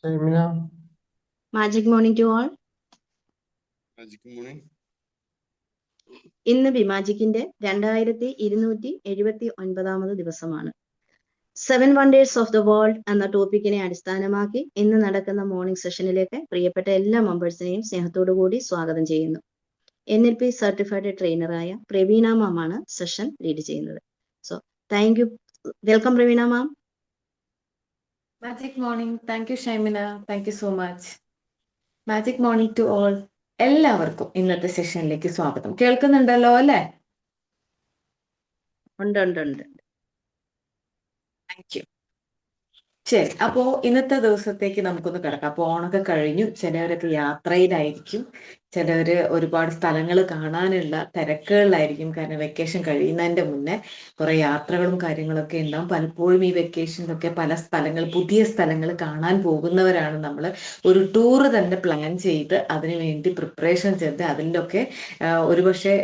Shamina, Magic morning to all. Magic morning. ഇന്ന് ബിമാജിക്കിന്റെ 2279 ദിവസമാണ്. 7 wonders of the world എന്ന ടോപ്പിക്കിനെ അടിസ്ഥാനമാക്കി ഇന്ന് നടക്കുന്ന മോർണിംഗ് സെഷനിലേക്ക് പ്രിയപ്പെട്ട എല്ലാ മെമ്പേഴ്സിനെയും സ്നേഹത്തോടു കൂടി സ്വാഗതം ചെയ്യുന്നു. NLP സർട്ടിഫൈഡ് ട്രെയിനറായ പ്രവീണ മാം ആണ് സെഷൻ ലീഡ് ചെയ്യുന്നത്. So thank you. Welcome Praveena ma'am. Magic morning. Thank you, Shaimina. Thank you so much. Magic morning to all. എല്ലാവർക്കും ഇന്നത്തെ സെഷനിലേക്ക് സ്വാഗതം. കേൾക്കുന്നുണ്ടല്ലോ അല്ലേ? ഉണ്ട് ഉണ്ട് ഉണ്ട്. Thank you. ശരി, അപ്പോ ഇന്നത്തെ ദിവസത്തേക്ക് നമുക്കൊന്ന് കിടക്കാം. അപ്പോൾ ഓണൊക്കെ കഴിഞ്ഞു, ചിലവരൊക്കെ യാത്രയിലായിരിക്കും, ചിലവര് ഒരുപാട് സ്ഥലങ്ങൾ കാണാനുള്ള തിരക്കുകളിലായിരിക്കും. കാരണം വെക്കേഷൻ കഴിയുന്നതിന്റെ മുന്നേ കുറെ യാത്രകളും കാര്യങ്ങളൊക്കെ ഉണ്ടാവും. പലപ്പോഴും ഈ വെക്കേഷനിലൊക്കെ പല സ്ഥലങ്ങൾ, പുതിയ സ്ഥലങ്ങൾ കാണാൻ പോകുന്നവരാണ് നമ്മൾ. ഒരു ടൂറ് തന്നെ പ്ലാൻ ചെയ്ത് അതിനു വേണ്ടി പ്രിപ്പറേഷൻ ചെയ്ത് അതിൻ്റെ ഒക്കെ ഒരുപക്ഷെ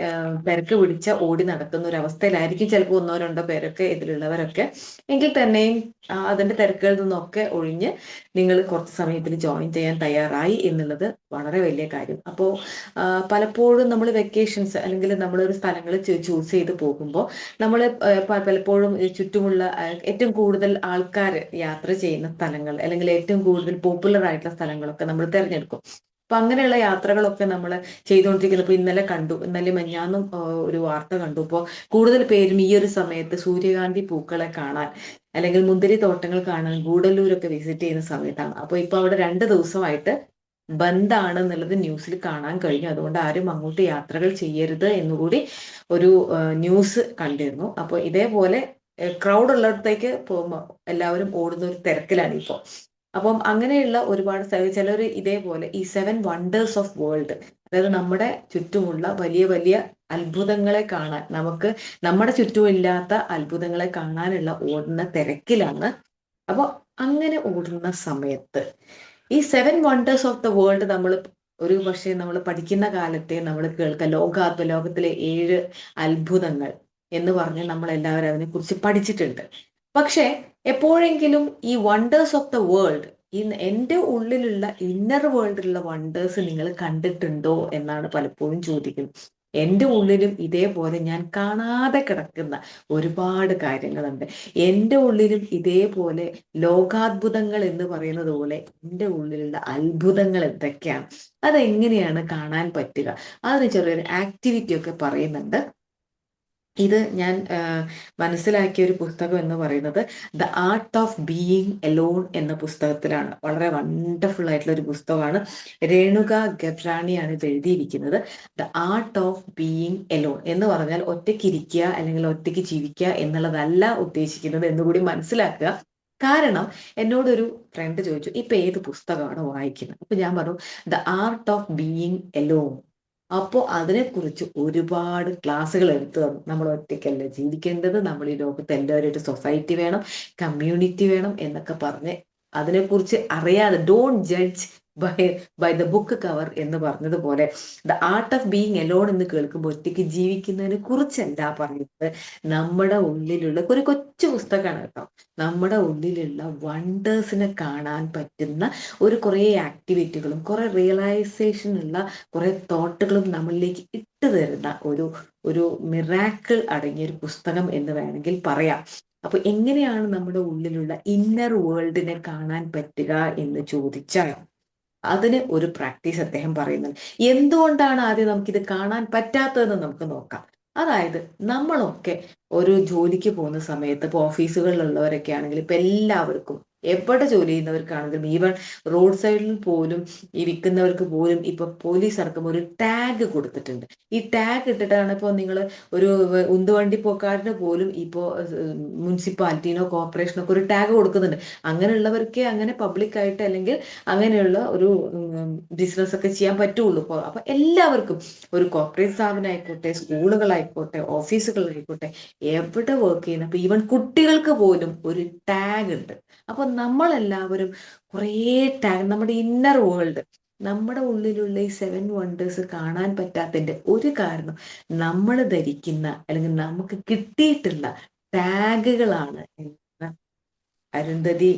തിരക്ക് പിടിച്ച ഓടി നടക്കുന്ന ഒരു അവസ്ഥയിലായിരിക്കും ചിലപ്പോൾ ഒന്നോ രണ്ടോ പേരൊക്കെ ഇതിലുള്ളവരൊക്കെ. എങ്കിൽ തന്നെയും അതിന്റെ തിരക്കുകളിൽ നിന്നൊക്കെ ഒഴിഞ്ഞ് നിങ്ങൾ കുറച്ച് സമയത്തിൽ ജോയിൻ ചെയ്യാൻ തയ്യാറായി എന്നുള്ളത് വളരെ വലിയ കാര്യം. അപ്പോൾ പലപ്പോഴും നമ്മൾ വെക്കേഷൻസ് അല്ലെങ്കിൽ നമ്മളൊരു സ്ഥലങ്ങൾ ചൂസ് ചെയ്ത് പോകുമ്പോൾ നമ്മൾ പലപ്പോഴും ചുറ്റുമുള്ള ഏറ്റവും കൂടുതൽ ആൾക്കാർ യാത്ര ചെയ്യുന്ന സ്ഥലങ്ങൾ അല്ലെങ്കിൽ ഏറ്റവും കൂടുതൽ പോപ്പുലർ ആയിട്ടുള്ള സ്ഥലങ്ങളൊക്കെ നമ്മൾ തിരഞ്ഞെടുക്കും. അപ്പൊ അങ്ങനെയുള്ള യാത്രകളൊക്കെ നമ്മൾ ചെയ്തുകൊണ്ടിരിക്കുന്നത്. ഇപ്പൊ ഇന്നലെ മഞ്ഞാന്നും ഒരു വാർത്ത കണ്ടു. ഇപ്പോൾ കൂടുതൽ പേരും ഈ ഒരു സമയത്ത് സൂര്യകാന്തി പൂക്കളെ കാണാൻ അല്ലെങ്കിൽ മുന്തിരി തോട്ടങ്ങൾ കാണാൻ ഗൂഡല്ലൂരൊക്കെ വിസിറ്റ് ചെയ്യുന്ന സമയത്താണ്. അപ്പൊ ഇപ്പൊ അവിടെ 2 ദിവസമായിട്ട് ബന്ദാണ് എന്നുള്ളത് ന്യൂസിൽ കാണാൻ കഴിഞ്ഞു. അതുകൊണ്ട് ആരും അങ്ങോട്ട് യാത്രകൾ ചെയ്യരുത് എന്നുകൂടി ഒരു ന്യൂസ് കണ്ടിരുന്നു. അപ്പൊ ഇതേപോലെ ക്രൗഡ് ഉള്ളിടത്തേക്ക് പോകുമ്പോൾ എല്ലാവരും ഓടുന്ന ഒരു തിരക്കിലാണ് ഇപ്പോൾ. അപ്പം അങ്ങനെയുള്ള ഒരുപാട് ചിലർ ഇതേപോലെ ഈ 7 വണ്ടേഴ്സ് ഓഫ് വേൾഡ്, അതായത് നമ്മുടെ ചുറ്റുമുള്ള വലിയ വലിയ അത്ഭുതങ്ങളെ കാണാൻ, നമുക്ക് നമ്മുടെ ചുറ്റും ഇല്ലാത്ത അത്ഭുതങ്ങളെ കാണാനുള്ള ഓടുന്ന തിരക്കിലാണ്. അപ്പോൾ അങ്ങനെ ഓടുന്ന സമയത്ത് ഈ 7 വണ്ടേഴ്സ് ഓഫ് ദ വേൾഡ് നമ്മൾ ഒരു പക്ഷേ നമ്മൾ പഠിക്കുന്ന കാലത്തെ നമ്മൾ കേൾക്കുക, ലോകത്തിലെ 7 അത്ഭുതങ്ങൾ എന്ന് പറഞ്ഞ് നമ്മൾ എല്ലാവരും അതിനെക്കുറിച്ച് പഠിച്ചിട്ടുണ്ട്. പക്ഷെ എപ്പോഴെങ്കിലും ഈ വണ്ടേഴ്സ് ഓഫ് ദ വേൾഡ്, എൻ്റെ ഉള്ളിലുള്ള ഇന്നർ വേൾഡിലുള്ള വണ്ടേഴ്സ് നിങ്ങൾ കണ്ടിട്ടുണ്ടോ എന്നാണ് പലപ്പോഴും ചോദിക്കുന്നത്. എൻ്റെ ഉള്ളിലും ഇതേപോലെ ഞാൻ കാണാതെ കിടക്കുന്ന ഒരുപാട് കാര്യങ്ങളുണ്ട്. എൻ്റെ ഉള്ളിലും ഇതേപോലെ ലോകാത്ഭുതങ്ങൾ എന്ന് പറയുന്നത് പോലെ എൻ്റെ ഉള്ളിലുള്ള അത്ഭുതങ്ങൾ എന്തൊക്കെയാണ്, അതെങ്ങനെയാണ് കാണാൻ പറ്റുക, അതിന് ചെറിയൊരു ആക്ടിവിറ്റി ഒക്കെ പറയുന്നുണ്ട്. ഇത് ഞാൻ മനസ്സിലാക്കിയ ഒരു പുസ്തകം എന്ന് പറയുന്നത് the art of being alone എന്ന പുസ്തകത്തിലാണ്. വളരെ വണ്ടർഫുൾ ആയിട്ടുള്ള ഒരു പുസ്തകമാണ്. രേണുക ഗബ്രാണിയാണ് ഇത് എഴുതിയിരിക്കുന്നത്. The art of being alone എന്ന് പറഞ്ഞാൽ ഒറ്റയ്ക്ക് ഇരിക്കുക അല്ലെങ്കിൽ ഒറ്റയ്ക്ക് ജീവിക്കുക എന്നുള്ളതല്ല ഉദ്ദേശിക്കുന്നത് എന്നുകൂടി മനസ്സിലാക്കുക. കാരണം എന്നോടൊരു ഫ്രണ്ട് ചോദിച്ചു, ഇപ്പൊ ഏത് പുസ്തകമാണ് വായിക്കുന്നത്? അപ്പൊ ഞാൻ പറഞ്ഞു the art of being alone. അപ്പോൾ അതിനെക്കുറിച്ച് ഒരുപാട് ക്ലാസ്സുകൾ എടുത്തു തന്നു. നമ്മൾ ഒറ്റയ്ക്കല്ല ജീവിക്കേണ്ടത്, നമ്മൾ ഈ ലോകത്ത് എല്ലാവരും ഒരു സൊസൈറ്റി വേണം, കമ്മ്യൂണിറ്റി വേണം എന്നൊക്കെ പറഞ്ഞ് അതിനെക്കുറിച്ച് അറിയാതെ don't judge by the book cover എന്ന് പറഞ്ഞതുപോലെ the art of being alone എന്ന് കേൾക്കുമ്പോൾ ഒറ്റയ്ക്ക് ജീവിക്കുന്നതിനെ കുറിച്ചല്ല പറയുന്നത്. നമ്മുടെ ഉള്ളിലുള്ള ഒരു കൊച്ചു പുസ്തകമാണ് കേട്ടോ. നമ്മുടെ ഉള്ളിലുള്ള വണ്ടേഴ്സിനെ കാണാൻ പറ്റുന്ന ഒരു കുറേ ആക്ടിവിറ്റികളും കുറെ റിയലൈസേഷൻ ഉള്ള കുറെ തോട്ടുകളും നമ്മളിലേക്ക് ഇട്ടു തരുന്ന ഒരു മിറാക്കിൾ അടങ്ങിയ ഒരു പുസ്തകം എന്ന് വേണമെങ്കിൽ പറയാം. അപ്പൊ എങ്ങനെയാണ് നമ്മുടെ ഉള്ളിലുള്ള ഇന്നർ വേൾഡിനെ കാണാൻ പറ്റുക എന്ന് ചോദിച്ചാൽ അതിന് ഒരു പ്രാക്ടീസ് അദ്ദേഹം പറയുന്നുണ്ട്. എന്തുകൊണ്ടാണ് ആദ്യം നമുക്കിത് കാണാൻ പറ്റാത്തതെന്ന് നമുക്ക് നോക്കാം. അതായത് നമ്മളൊക്കെ ഒരു ജോലിക്ക് പോകുന്ന സമയത്ത് ഇപ്പോൾ ഓഫീസുകളിലുള്ളവരൊക്കെ ആണെങ്കിൽ ഇപ്പൊ എല്ലാവർക്കും എവിടെ ജോലി ചെയ്യുന്നവർക്കാണെങ്കിലും ഈവൻ റോഡ് സൈഡിൽ പോലും ഈ വിൽക്കുന്നവർക്ക് പോലും ഇപ്പൊ പോലീസ് അടക്കം ഒരു ടാഗ് കൊടുത്തിട്ടുണ്ട്. ഈ ടാഗ് ഇട്ടിട്ടാണ് ഇപ്പോൾ നിങ്ങൾ ഒരു ഉന്തുവണ്ടി പോക്കാരന് പോലും ഇപ്പോൾ മുനിസിപ്പാലിറ്റിനോ കോർപ്പറേഷനോ ഒക്കെ ഒരു ടാഗ് കൊടുക്കുന്നുണ്ട്. അങ്ങനെയുള്ളവർക്ക് അങ്ങനെ പബ്ലിക്കായിട്ട് അല്ലെങ്കിൽ അങ്ങനെയുള്ള ഒരു ബിസിനസ് ഒക്കെ ചെയ്യാൻ പറ്റുള്ളൂ. അപ്പൊ എല്ലാവർക്കും ഒരു കോർപ്പറേറ്റ് സ്ഥാപനമായിക്കോട്ടെ, സ്കൂളുകളായിക്കോട്ടെ, ഓഫീസുകളായിക്കോട്ടെ, എവിടെ വർക്ക് ചെയ്യുന്ന ഇപ്പൊ ഈവൻ കുട്ടികൾക്ക് പോലും ഒരു ടാഗ് ഉണ്ട്. അപ്പൊ നമ്മളെല്ലാവരും കുറേ ടാഗ്, നമ്മുടെ ഇന്നർ വേൾഡ്, നമ്മുടെ ഉള്ളിലുള്ള ഈ 7 വണ്ടേഴ്സ് കാണാൻ പറ്റാത്തതിന്റെ ഒരു കാരണം നമ്മൾ ധരിക്കുന്ന അല്ലെങ്കിൽ നമുക്ക് കിട്ടിയിട്ടുള്ള ടാഗുകളാണ് എന്ന് അരുന്ധതി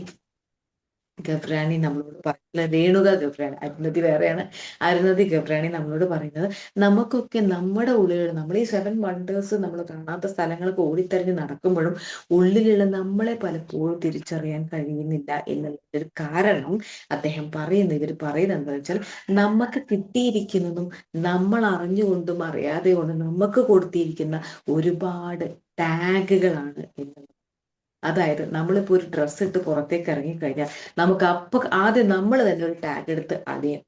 ഗബ്രാണി നമ്മളോട് പറയുന്നത്, രേണുക ഗബ്രാണി, അരുന്ധതി വേറെയാണ്, അരുന്ധതി ഗബ്രാണി നമ്മളോട് പറയുന്നത്, നമുക്കൊക്കെ നമ്മുടെ ഉള്ളിലുള്ള നമ്മൾ ഈ 7 വണ്ടേഴ്സ് നമ്മൾ കാണാത്ത സ്ഥലങ്ങൾക്ക് ഓടിത്തെറിഞ്ഞ് നടക്കുമ്പോഴും ഉള്ളിലുള്ള നമ്മളെ പലപ്പോഴും തിരിച്ചറിയാൻ കഴിയുന്നില്ല എന്നുള്ളൊരു കാരണം അദ്ദേഹം പറയുന്നത്, ഇവർ പറയുന്നത് എന്താ വെച്ചാൽ, നമുക്ക് കിട്ടിയിരിക്കുന്നതും നമ്മൾ അറിഞ്ഞുകൊണ്ടും അറിയാതെ കൊണ്ടും നമുക്ക് കൊടുത്തിരിക്കുന്ന ഒരുപാട് ടാഗുകളാണ് എന്നുള്ളത്. അതായത് നമ്മളിപ്പോ ഒരു ഡ്രസ്സ് ഇട്ട് പുറത്തേക്ക് ഇറങ്ങിക്കഴിഞ്ഞാൽ നമുക്ക് അപ്പൊ ആദ്യം നമ്മൾ തന്നെ ഒരു ടാഗ് എടുത്ത് അടിയും,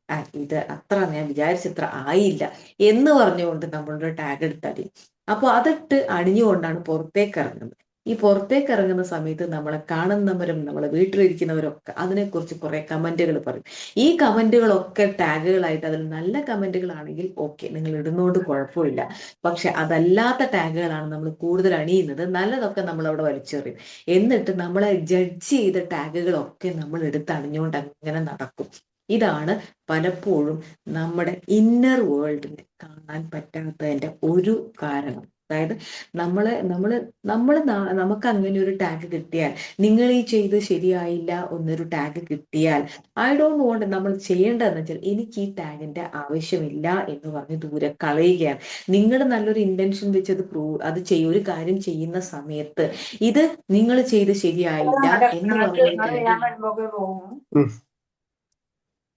ഇത് അത്ര ഞാൻ വിചാരിച്ചത്ര ആയില്ല എന്ന് പറഞ്ഞുകൊണ്ട് നമ്മളൊരു ടാഗ് എടുത്ത് അടിയും. അപ്പൊ അതിട്ട് അണിഞ്ഞുകൊണ്ടാണ് പുറത്തേക്ക് ഇറങ്ങുന്നത്. ഈ പുറത്തേക്ക് ഇറങ്ങുന്ന സമയത്ത് നമ്മളെ കാണുന്നവരും നമ്മളെ വീട്ടിലിരിക്കുന്നവരൊക്കെ അതിനെക്കുറിച്ച് കുറെ കമന്റുകൾ പറയും. ഈ കമന്റുകളൊക്കെ ടാഗുകളായിട്ട്, അതിൽ നല്ല കമന്റുകളാണെങ്കിൽ ഓക്കെ, നിങ്ങൾ ഇടുന്നോണ്ട് കുഴപ്പമില്ല. പക്ഷെ അതല്ലാത്ത ടാഗുകളാണ് നമ്മൾ കൂടുതൽ അണിയുന്നത്. നല്ലതൊക്കെ നമ്മൾ അവിടെ വലിച്ചെറിയും. എന്നിട്ട് നമ്മളെ ജഡ്ജ് ചെയ്ത ടാഗുകളൊക്കെ നമ്മൾ എടുത്ത് അണിഞ്ഞുകൊണ്ട് അങ്ങനെ നടക്കും. ഇതാണ് പലപ്പോഴും നമ്മുടെ ഇന്നർ വേൾഡിനെ കാണാൻ പറ്റാത്തതിന്റെ ഒരു കാരണം. അതായത് നമുക്ക് അങ്ങനെ ഒരു ടാഗ് കിട്ടിയാൽ, നിങ്ങൾ ഈ ചെയ്ത് ശരിയായില്ല എന്നൊരു ടാഗ് കിട്ടിയാൽ, ഐ ഡോണ്ട് വോണ്ട്, നമ്മൾ ചെയ്യേണ്ടതെന്ന് വെച്ചാൽ എനിക്ക് ഈ ടാഗിന്റെ ആവശ്യമില്ല എന്ന് പറഞ്ഞ് ദൂരെ കളയുകയാണ്. നിങ്ങൾ നല്ലൊരു ഇന്റൻഷൻ വെച്ച് അത് ഒരു കാര്യം ചെയ്യുന്ന സമയത്ത് ഇത് നിങ്ങൾ ചെയ്ത് ശരിയായില്ല എന്ന് പറഞ്ഞ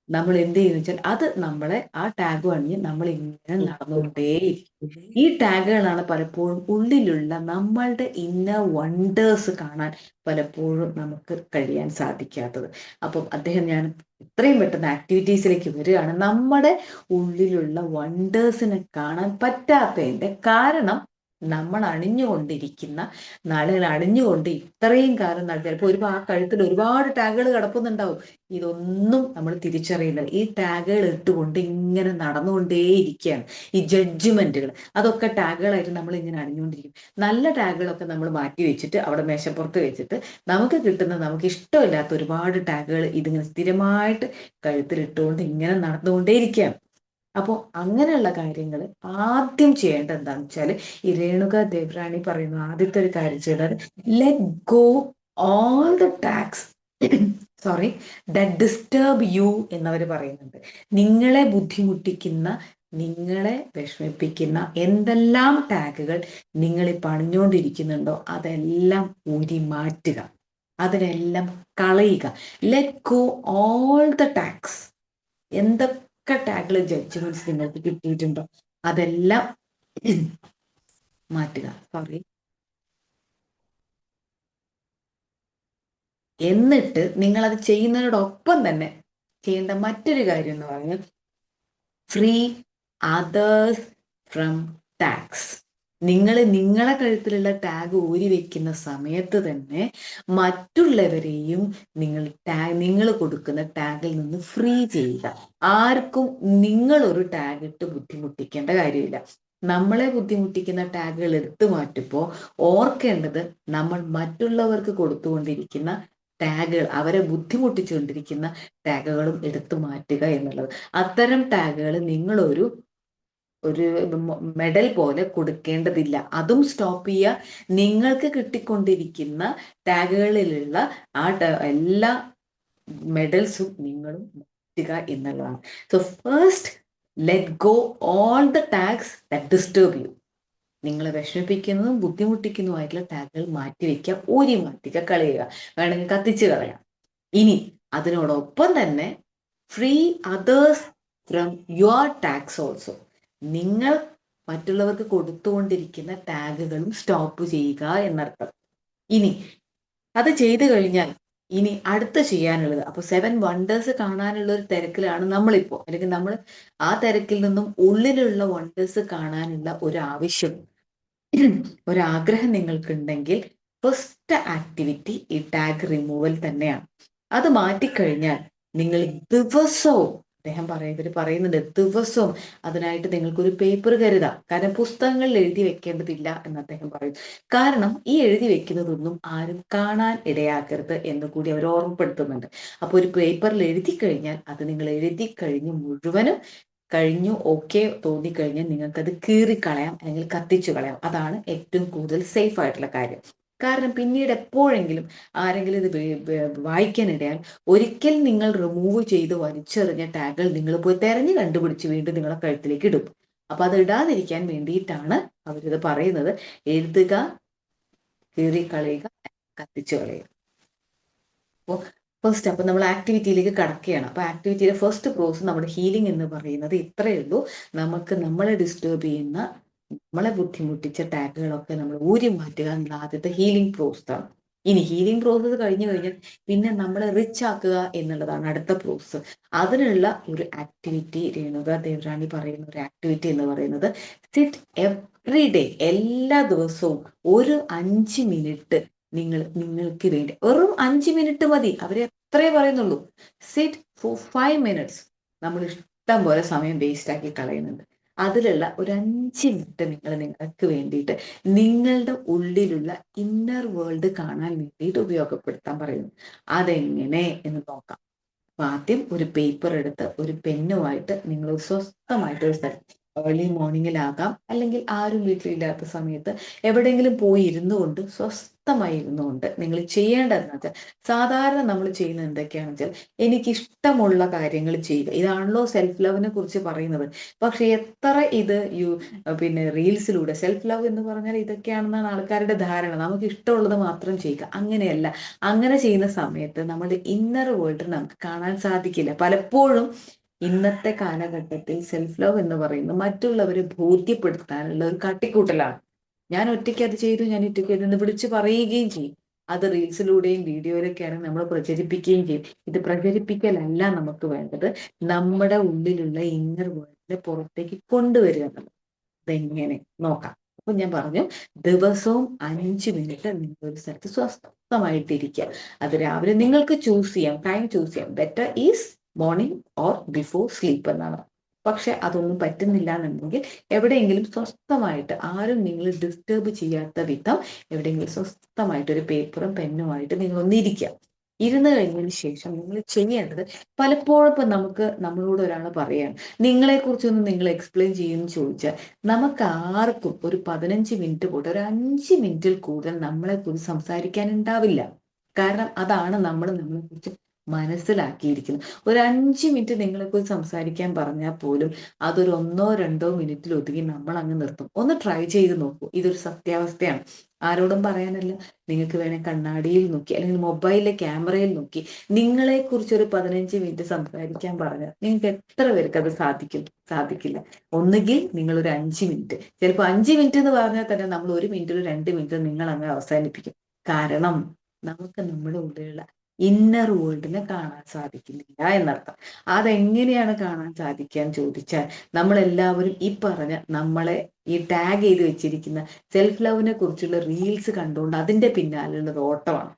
നമ്മൾ എന്ത് ചെയ്യുന്ന വെച്ചാൽ അത് നമ്മളെ ആ ടാഗ് അണിഞ്ഞ് നമ്മൾ ഇങ്ങനെ നടന്നുകൊണ്ടേയിരിക്കും. ഈ ടാഗുകളാണ് പലപ്പോഴും ഉള്ളിലുള്ള നമ്മളുടെ ഇന്നർ വണ്ടേഴ്സ് കാണാൻ പലപ്പോഴും നമുക്ക് കഴിയാൻ സാധിക്കാത്തത്. അപ്പം ഞാൻ എത്രയും പെട്ടെന്ന് ആക്ടിവിറ്റീസിലേക്ക് വരികയാണ്. നമ്മുടെ ഉള്ളിലുള്ള വണ്ടേഴ്സിനെ കാണാൻ പറ്റാത്തതിന്റെ കാരണം നമ്മൾ അണിഞ്ഞുകൊണ്ടിരിക്കുന്ന നാളുകൾ അണിഞ്ഞുകൊണ്ട് ഇത്രയും കാലം ചിലപ്പോൾ ആ കഴുത്തിൽ ഒരുപാട് ടാഗുകൾ കിടക്കുന്നുണ്ടാവും. ഇതൊന്നും നമ്മൾ തിരിച്ചറിയില്ല. ഈ ടാഗുകൾ ഇട്ടുകൊണ്ട് ഇങ്ങനെ നടന്നുകൊണ്ടേയിരിക്കുകയാണ്. ഈ ജഡ്ജ്മെന്റുകൾ അതൊക്കെ ടാഗുകളായിട്ട് നമ്മൾ ഇങ്ങനെ അണിഞ്ഞുകൊണ്ടിരിക്കും. നല്ല ടാഗുകളൊക്കെ നമ്മൾ മാറ്റി വെച്ചിട്ട് അവിടെ മേശപ്പുറത്ത് വെച്ചിട്ട് നമുക്ക് കിട്ടുന്ന നമുക്ക് ഇഷ്ടമില്ലാത്ത ഒരുപാട് ടാഗുകൾ ഇതിങ്ങനെ സ്ഥിരമായിട്ട് കഴുത്തിലിട്ടുകൊണ്ട് ഇങ്ങനെ നടന്നുകൊണ്ടേയിരിക്കുകയാണ്. അപ്പോൾ അങ്ങനെയുള്ള കാര്യങ്ങൾ ആദ്യം ചെയ്യേണ്ടത് എന്താണെന്ന് വെച്ചാൽ, ഈ രേണുക ദേവ്രാണി പറയുന്ന ആദ്യത്തെ ഒരു കാര്യം ചെയ്താൽ, let go all the tags that disturb U എന്നവർ പറയുന്നുണ്ട്. നിങ്ങളെ ബുദ്ധിമുട്ടിക്കുന്ന, നിങ്ങളെ വിഷമിപ്പിക്കുന്ന എന്തെല്ലാം ടാഗുകൾ നിങ്ങൾ ഈ പണിഞ്ഞുകൊണ്ടിരിക്കുന്നുണ്ടോ അതെല്ലാം ഊരി മാറ്റുക, അതിനെല്ലാം കളയുക. Let go all the tags. എന്തൊക്കെ ടാഗില് ജഡ്ജ്മെന്റ്സ് നിങ്ങൾക്ക് കിട്ടിയിട്ടുണ്ടോ അതെല്ലാം മാറ്റുക. എന്നിട്ട് നിങ്ങൾ അത് ചെയ്യുന്നതിനോടൊപ്പം തന്നെ ചെയ്യേണ്ട മറ്റൊരു കാര്യം എന്ന് പറഞ്ഞാൽ, ഫ്രീ അതേഴ്സ് ഫ്രം ടാഗ്സ്. നിങ്ങളെ കഴുത്തിലുള്ള ടാഗ് ഊരി വെക്കുന്ന സമയത്ത് തന്നെ മറ്റുള്ളവരെയും നിങ്ങൾ കൊടുക്കുന്ന ടാഗിൽ നിന്ന് ഫ്രീ ചെയ്യുക. ആർക്കും നിങ്ങളൊരു ടാഗ് ഇട്ട് ബുദ്ധിമുട്ടിക്കേണ്ട കാര്യമില്ല. നമ്മളെ ബുദ്ധിമുട്ടിക്കുന്ന ടാഗുകൾ എടുത്തു മാറ്റുമ്പോൾ ഓർക്കേണ്ടത്, നമ്മൾ മറ്റുള്ളവർക്ക് കൊടുത്തുകൊണ്ടിരിക്കുന്ന ടാഗുകൾ, അവരെ ബുദ്ധിമുട്ടിച്ചുകൊണ്ടിരിക്കുന്ന ടാഗുകളും എടുത്തു മാറ്റുക എന്നുള്ളത്. അത്തരം ടാഗുകൾ നിങ്ങളൊരു മെഡൽ പോലെ കൊടുക്കേണ്ടതില്ല. അതും സ്റ്റോപ്പ് ചെയ്യുക. നിങ്ങൾക്ക് കിട്ടിക്കൊണ്ടിരിക്കുന്ന ടാഗുകളിലുള്ള എല്ലാ മെഡൽസും നിങ്ങളും മാറ്റുക എന്നുള്ളതാണ്. So first let go all the tags that disturb U. നിങ്ങളെ വിഷമിപ്പിക്കുന്നതും ബുദ്ധിമുട്ടിക്കുന്നതുമായിട്ടുള്ള ടാഗുകൾ മാറ്റിവെക്കുക, ഊരി മാറ്റുക, കളയുക, വേണമെങ്കിൽ കത്തിച്ച് കളയാം. ഇനി അതിനോടൊപ്പം തന്നെ free others from your tags also. നിങ്ങൾ മറ്റുള്ളവർക്ക് കൊടുത്തുകൊണ്ടിരിക്കുന്ന ടാഗുകളും സ്റ്റോപ്പ് ചെയ്യുക എന്നർത്ഥം. ഇനി അത് ചെയ്തു കഴിഞ്ഞാൽ ഇനി അടുത്ത ചെയ്യാനുള്ളത്, അപ്പൊ 7 വണ്ടേഴ്സ് കാണാനുള്ള ഒരു തിരക്കിലാണ് നമ്മളിപ്പോ, അല്ലെങ്കിൽ നമ്മൾ ആ തിരക്കിൽ നിന്നും ഉള്ളിലുള്ള വണ്ടേഴ്സ് കാണാനുള്ള ഒരാഗ്രഹം നിങ്ങൾക്കുണ്ടെങ്കിൽ ഫസ്റ്റ് ആക്ടിവിറ്റി ഈ ടാഗ് റിമൂവൽ തന്നെയാണ്. അത് മാറ്റിക്കഴിഞ്ഞാൽ നിങ്ങൾ ദിവസവും, ഇവർ പറയുന്നുണ്ട്, ദിവസവും അതിനായിട്ട് നിങ്ങൾക്കൊരു പേപ്പർ കരുതാം. കാരണം പുസ്തകങ്ങളിൽ എഴുതി വെക്കേണ്ടതില്ല എന്ന് അദ്ദേഹം പറയും. കാരണം ഈ എഴുതി വെക്കുന്നതൊന്നും ആരും കാണാൻ ഇടയാക്കരുത് എന്ന് കൂടി അവർ ഓർമ്മപ്പെടുത്തുന്നുണ്ട്. അപ്പൊ ഒരു പേപ്പറിൽ എഴുതി കഴിഞ്ഞാൽ അത് നിങ്ങൾ എഴുതി കഴിഞ്ഞ് മുഴുവനും കഴിഞ്ഞു ഓക്കെ തോന്നിക്കഴിഞ്ഞാൽ നിങ്ങൾക്കത് കീറിക്കളയാം അല്ലെങ്കിൽ കത്തിച്ചു കളയാം. അതാണ് ഏറ്റവും കൂടുതൽ സേഫ് ആയിട്ടുള്ള കാര്യം. കാരണം പിന്നീട് എപ്പോഴെങ്കിലും ആരെങ്കിലും ഇത് വായിക്കാനിടയാൽ ഒരിക്കൽ നിങ്ങൾ റിമൂവ് ചെയ്ത് വലിച്ചെറിഞ്ഞ ടാഗുകൾ നിങ്ങൾ പോയി തെരഞ്ഞു കണ്ടുപിടിച്ച് വീണ്ടും നിങ്ങളെ കഴുത്തിലേക്ക് ഇടും. അപ്പൊ അത് ഇടാതിരിക്കാൻ വേണ്ടിയിട്ടാണ് അവരിത് പറയുന്നത്. എഴുതുക, കീറിക്കളയുക, കത്തിച്ചു കളയുക. അപ്പോൾ ഫസ്റ്റ് അപ്പൊ നമ്മൾ ആക്ടിവിറ്റിയിലേക്ക് കടക്കുകയാണ്. അപ്പൊ ആക്ടിവിറ്റിയിലെ ഫസ്റ്റ് പ്രോസസ് നമ്മുടെ ഹീലിംഗ് എന്ന് പറയുന്നത് ഇത്രയേ ഉള്ളൂ. നമുക്ക് നമ്മളെ ഡിസ്റ്റർബ് ചെയ്യുന്ന, നമ്മളെ ബുദ്ധിമുട്ടിച്ച ടാഗുകളൊക്കെ നമ്മൾ ഊരി മാറ്റുക എന്നുള്ള ആദ്യത്തെ ഹീലിംഗ് പ്രോസസ് ആണ്. ഇനി ഹീലിംഗ് പ്രോസസ് കഴിഞ്ഞു കഴിഞ്ഞാൽ പിന്നെ നമ്മളെ റിച്ച് ആക്കുക എന്നുള്ളതാണ് അടുത്ത പ്രോസസ്. അതിനുള്ള ഒരു ആക്ടിവിറ്റി രേണുക ദേവ്രാണി പറയുന്ന ഒരു ആക്ടിവിറ്റി എന്ന് പറയുന്നത് സിറ്റ് എവ്രി ഡേ, എല്ലാ ദിവസവും ഒരു 5 മിനിറ്റ് നിങ്ങൾക്ക് വേണ്ടി, വെറും 5 മിനിറ്റ് മതി. അവരെ എത്രയേ പറയുന്നുള്ളൂ. Sit for 5 minutes. നമ്മൾ ഇഷ്ടം പോലെ സമയം വേസ്റ്റ് ആക്കി കളയുന്നുണ്ട്. അതിലുള്ള ഒരു 5 മിനിറ്റ് നിങ്ങൾക്ക് വേണ്ടിയിട്ട് നിങ്ങളുടെ ഉള്ളിലുള്ള ഇന്നർ വേൾഡ് കാണാൻ വേണ്ടിയിട്ട് ഉപയോഗപ്പെടുത്താൻ പറയുന്നു. അതെങ്ങനെ എന്ന് നോക്കാം. അപ്പൊ ആദ്യം ഒരു പേപ്പർ എടുത്ത് ഒരു പെന്നുമായിട്ട് നിങ്ങൾ സ്വസ്ഥമായിട്ട് ഒരു സ്ഥലം, ഏർലി മോർണിംഗിലാകാം, അല്ലെങ്കിൽ ആരും വീട്ടിലില്ലാത്ത സമയത്ത് എവിടെയെങ്കിലും പോയി ഇരുന്നുകൊണ്ട് സ്വസ്ഥമായി ഇരുന്നുകൊണ്ട് നിങ്ങൾ ചെയ്യേണ്ടതെന്ന് വെച്ചാൽ, സാധാരണ നമ്മൾ ചെയ്യുന്നത് എന്തൊക്കെയാണെന്ന് വെച്ചാൽ, എനിക്കിഷ്ടമുള്ള കാര്യങ്ങൾ ചെയ്യുക. ഇതാണല്ലോ സെൽഫ് ലവിനെ കുറിച്ച് പറയുന്നത്. പക്ഷെ എത്ര ഇത് പിന്നെ റീൽസിലൂടെ സെൽഫ് ലവ് എന്ന് പറഞ്ഞാൽ ഇതൊക്കെയാണെന്നാണ് ആൾക്കാരുടെ ധാരണ. നമുക്ക് ഇഷ്ടമുള്ളത് മാത്രം ചെയ്യുക. അങ്ങനെയല്ല. അങ്ങനെ ചെയ്യുന്ന സമയത്ത് നമ്മുടെ ഇന്നർ വേൾഡ് നമുക്ക് കാണാൻ സാധിക്കില്ല. പലപ്പോഴും ഇന്നത്തെ കാലഘട്ടത്തിൽ സെൽഫ് ലവ് എന്ന് പറയുന്നത് മറ്റുള്ളവരെ ബോധ്യപ്പെടുത്താനുള്ള ഒരു കാട്ടിക്കൂട്ടലാണ്. ഞാൻ ഒറ്റയ്ക്ക് അത് ചെയ്തു, ഞാൻ ഒറ്റയ്ക്ക് എന്ന് വിളിച്ചു പറയുകയും ചെയ്യും. അത് റീൽസിലൂടെയും വീഡിയോയിലൊക്കെയാണ് നമ്മൾ പ്രചരിപ്പിക്കുകയും ചെയ്യും. ഇത് പ്രചരിപ്പിക്കലല്ല നമുക്ക് വേണ്ടത്. നമ്മുടെ ഉള്ളിലുള്ള ഇന്നർ വേൾഡിനെ പുറത്തേക്ക് കൊണ്ടുവരിക എന്നുള്ളത്. അതെങ്ങനെ നോക്കാം. അപ്പൊ ഞാൻ പറഞ്ഞു, ദിവസവും 5 മിനിറ്റ് നിങ്ങൾ ഒരു സ്ഥലത്ത് സ്വസ്ഥമായിട്ടിരിക്കുക. അത് രാവിലെ നിങ്ങൾക്ക് ചൂസ് ചെയ്യാം, ടൈം ചൂസ് ചെയ്യാം. Better is morning or before sleep എന്നാണ്. പക്ഷെ അതൊന്നും പറ്റുന്നില്ല എന്നുണ്ടെങ്കിൽ എവിടെയെങ്കിലും സ്വസ്ഥമായിട്ട്, ആരും നിങ്ങൾ ഡിസ്റ്റർബ് ചെയ്യാത്ത വിധം എവിടെയെങ്കിലും സ്വസ്ഥമായിട്ട് ഒരു പേപ്പറും പെന്നുമായിട്ട് നിങ്ങൾ ഒന്നിരിക്കുക. ഇരുന്ന് കഴിഞ്ഞതിന് ശേഷം നിങ്ങൾ ചെയ്യേണ്ടത്, പലപ്പോഴും ഇപ്പൊ നമ്മളോട് ഒരാൾ പറയാണ് നിങ്ങളെ കുറിച്ചൊന്നും നിങ്ങൾ എക്സ്പ്ലെയിൻ ചെയ്യുമെന്ന് ചോദിച്ചാൽ, നമുക്ക് ആർക്കും ഒരു 15 മിനിറ്റ് പോട്ടെ, ഒരു 5 മിനിറ്റിൽ കൂടുതൽ നമ്മളെ കുറിച്ച് സംസാരിക്കാൻ ഉണ്ടാവില്ല. കാരണം അതാണ് നമ്മളെ കുറിച്ച് മനസ്സിലാക്കിയിരിക്കുന്നത്. ഒരു 5 മിനിറ്റ് നിങ്ങളെക്കുറിച്ച് സംസാരിക്കാൻ പറഞ്ഞാൽ പോലും അതൊരു 1-2 മിനിറ്റിൽ ഒതുങ്ങി നമ്മൾ അങ്ങ് നിർത്തും. ഒന്ന് ട്രൈ ചെയ്ത് നോക്കൂ. ഇതൊരു സത്യാവസ്ഥയാണ്. ആരോടും പറയാനല്ല. നിങ്ങൾക്ക് വേണേൽ കണ്ണാടിയിൽ നോക്കി അല്ലെങ്കിൽ മൊബൈലിലെ ക്യാമറയിൽ നോക്കി നിങ്ങളെക്കുറിച്ച് ഒരു 15 മിനിറ്റ് സംസാരിക്കാൻ പറഞ്ഞാൽ നിങ്ങൾക്ക് എത്ര പേർക്ക് അത് സാധിക്കില്ല. ഒന്നുകിൽ നിങ്ങൾ ഒരു 5 മിനിറ്റ്, ചിലപ്പോൾ 5 മിനിറ്റ് എന്ന് പറഞ്ഞാൽ തന്നെ നമ്മൾ 1 മിനിറ്റിൽ 2 മിനിറ്റ് നിങ്ങൾ അങ്ങ് അവസാനിപ്പിക്കും. കാരണം നമുക്ക് നമ്മുടെ ഉള്ളിലുള്ള ഇന്നർ വേൾഡിനെ കാണാൻ സാധിക്കുന്നില്ല എന്നർത്ഥം. അതെങ്ങനെയാണ് കാണാൻ സാധിക്കാൻ ചോദിച്ചാൽ, നമ്മളെല്ലാവരും ഈ പറഞ്ഞ നമ്മളെ ഈ ടാഗ് ചെയ്ത് വെച്ചിരിക്കുന്ന സെൽഫ് ലവിനെ കുറിച്ചുള്ള റീൽസ് കണ്ടുകൊണ്ട് അതിന്റെ പിന്നാലുള്ള ഒരു ഓട്ടമാണ്.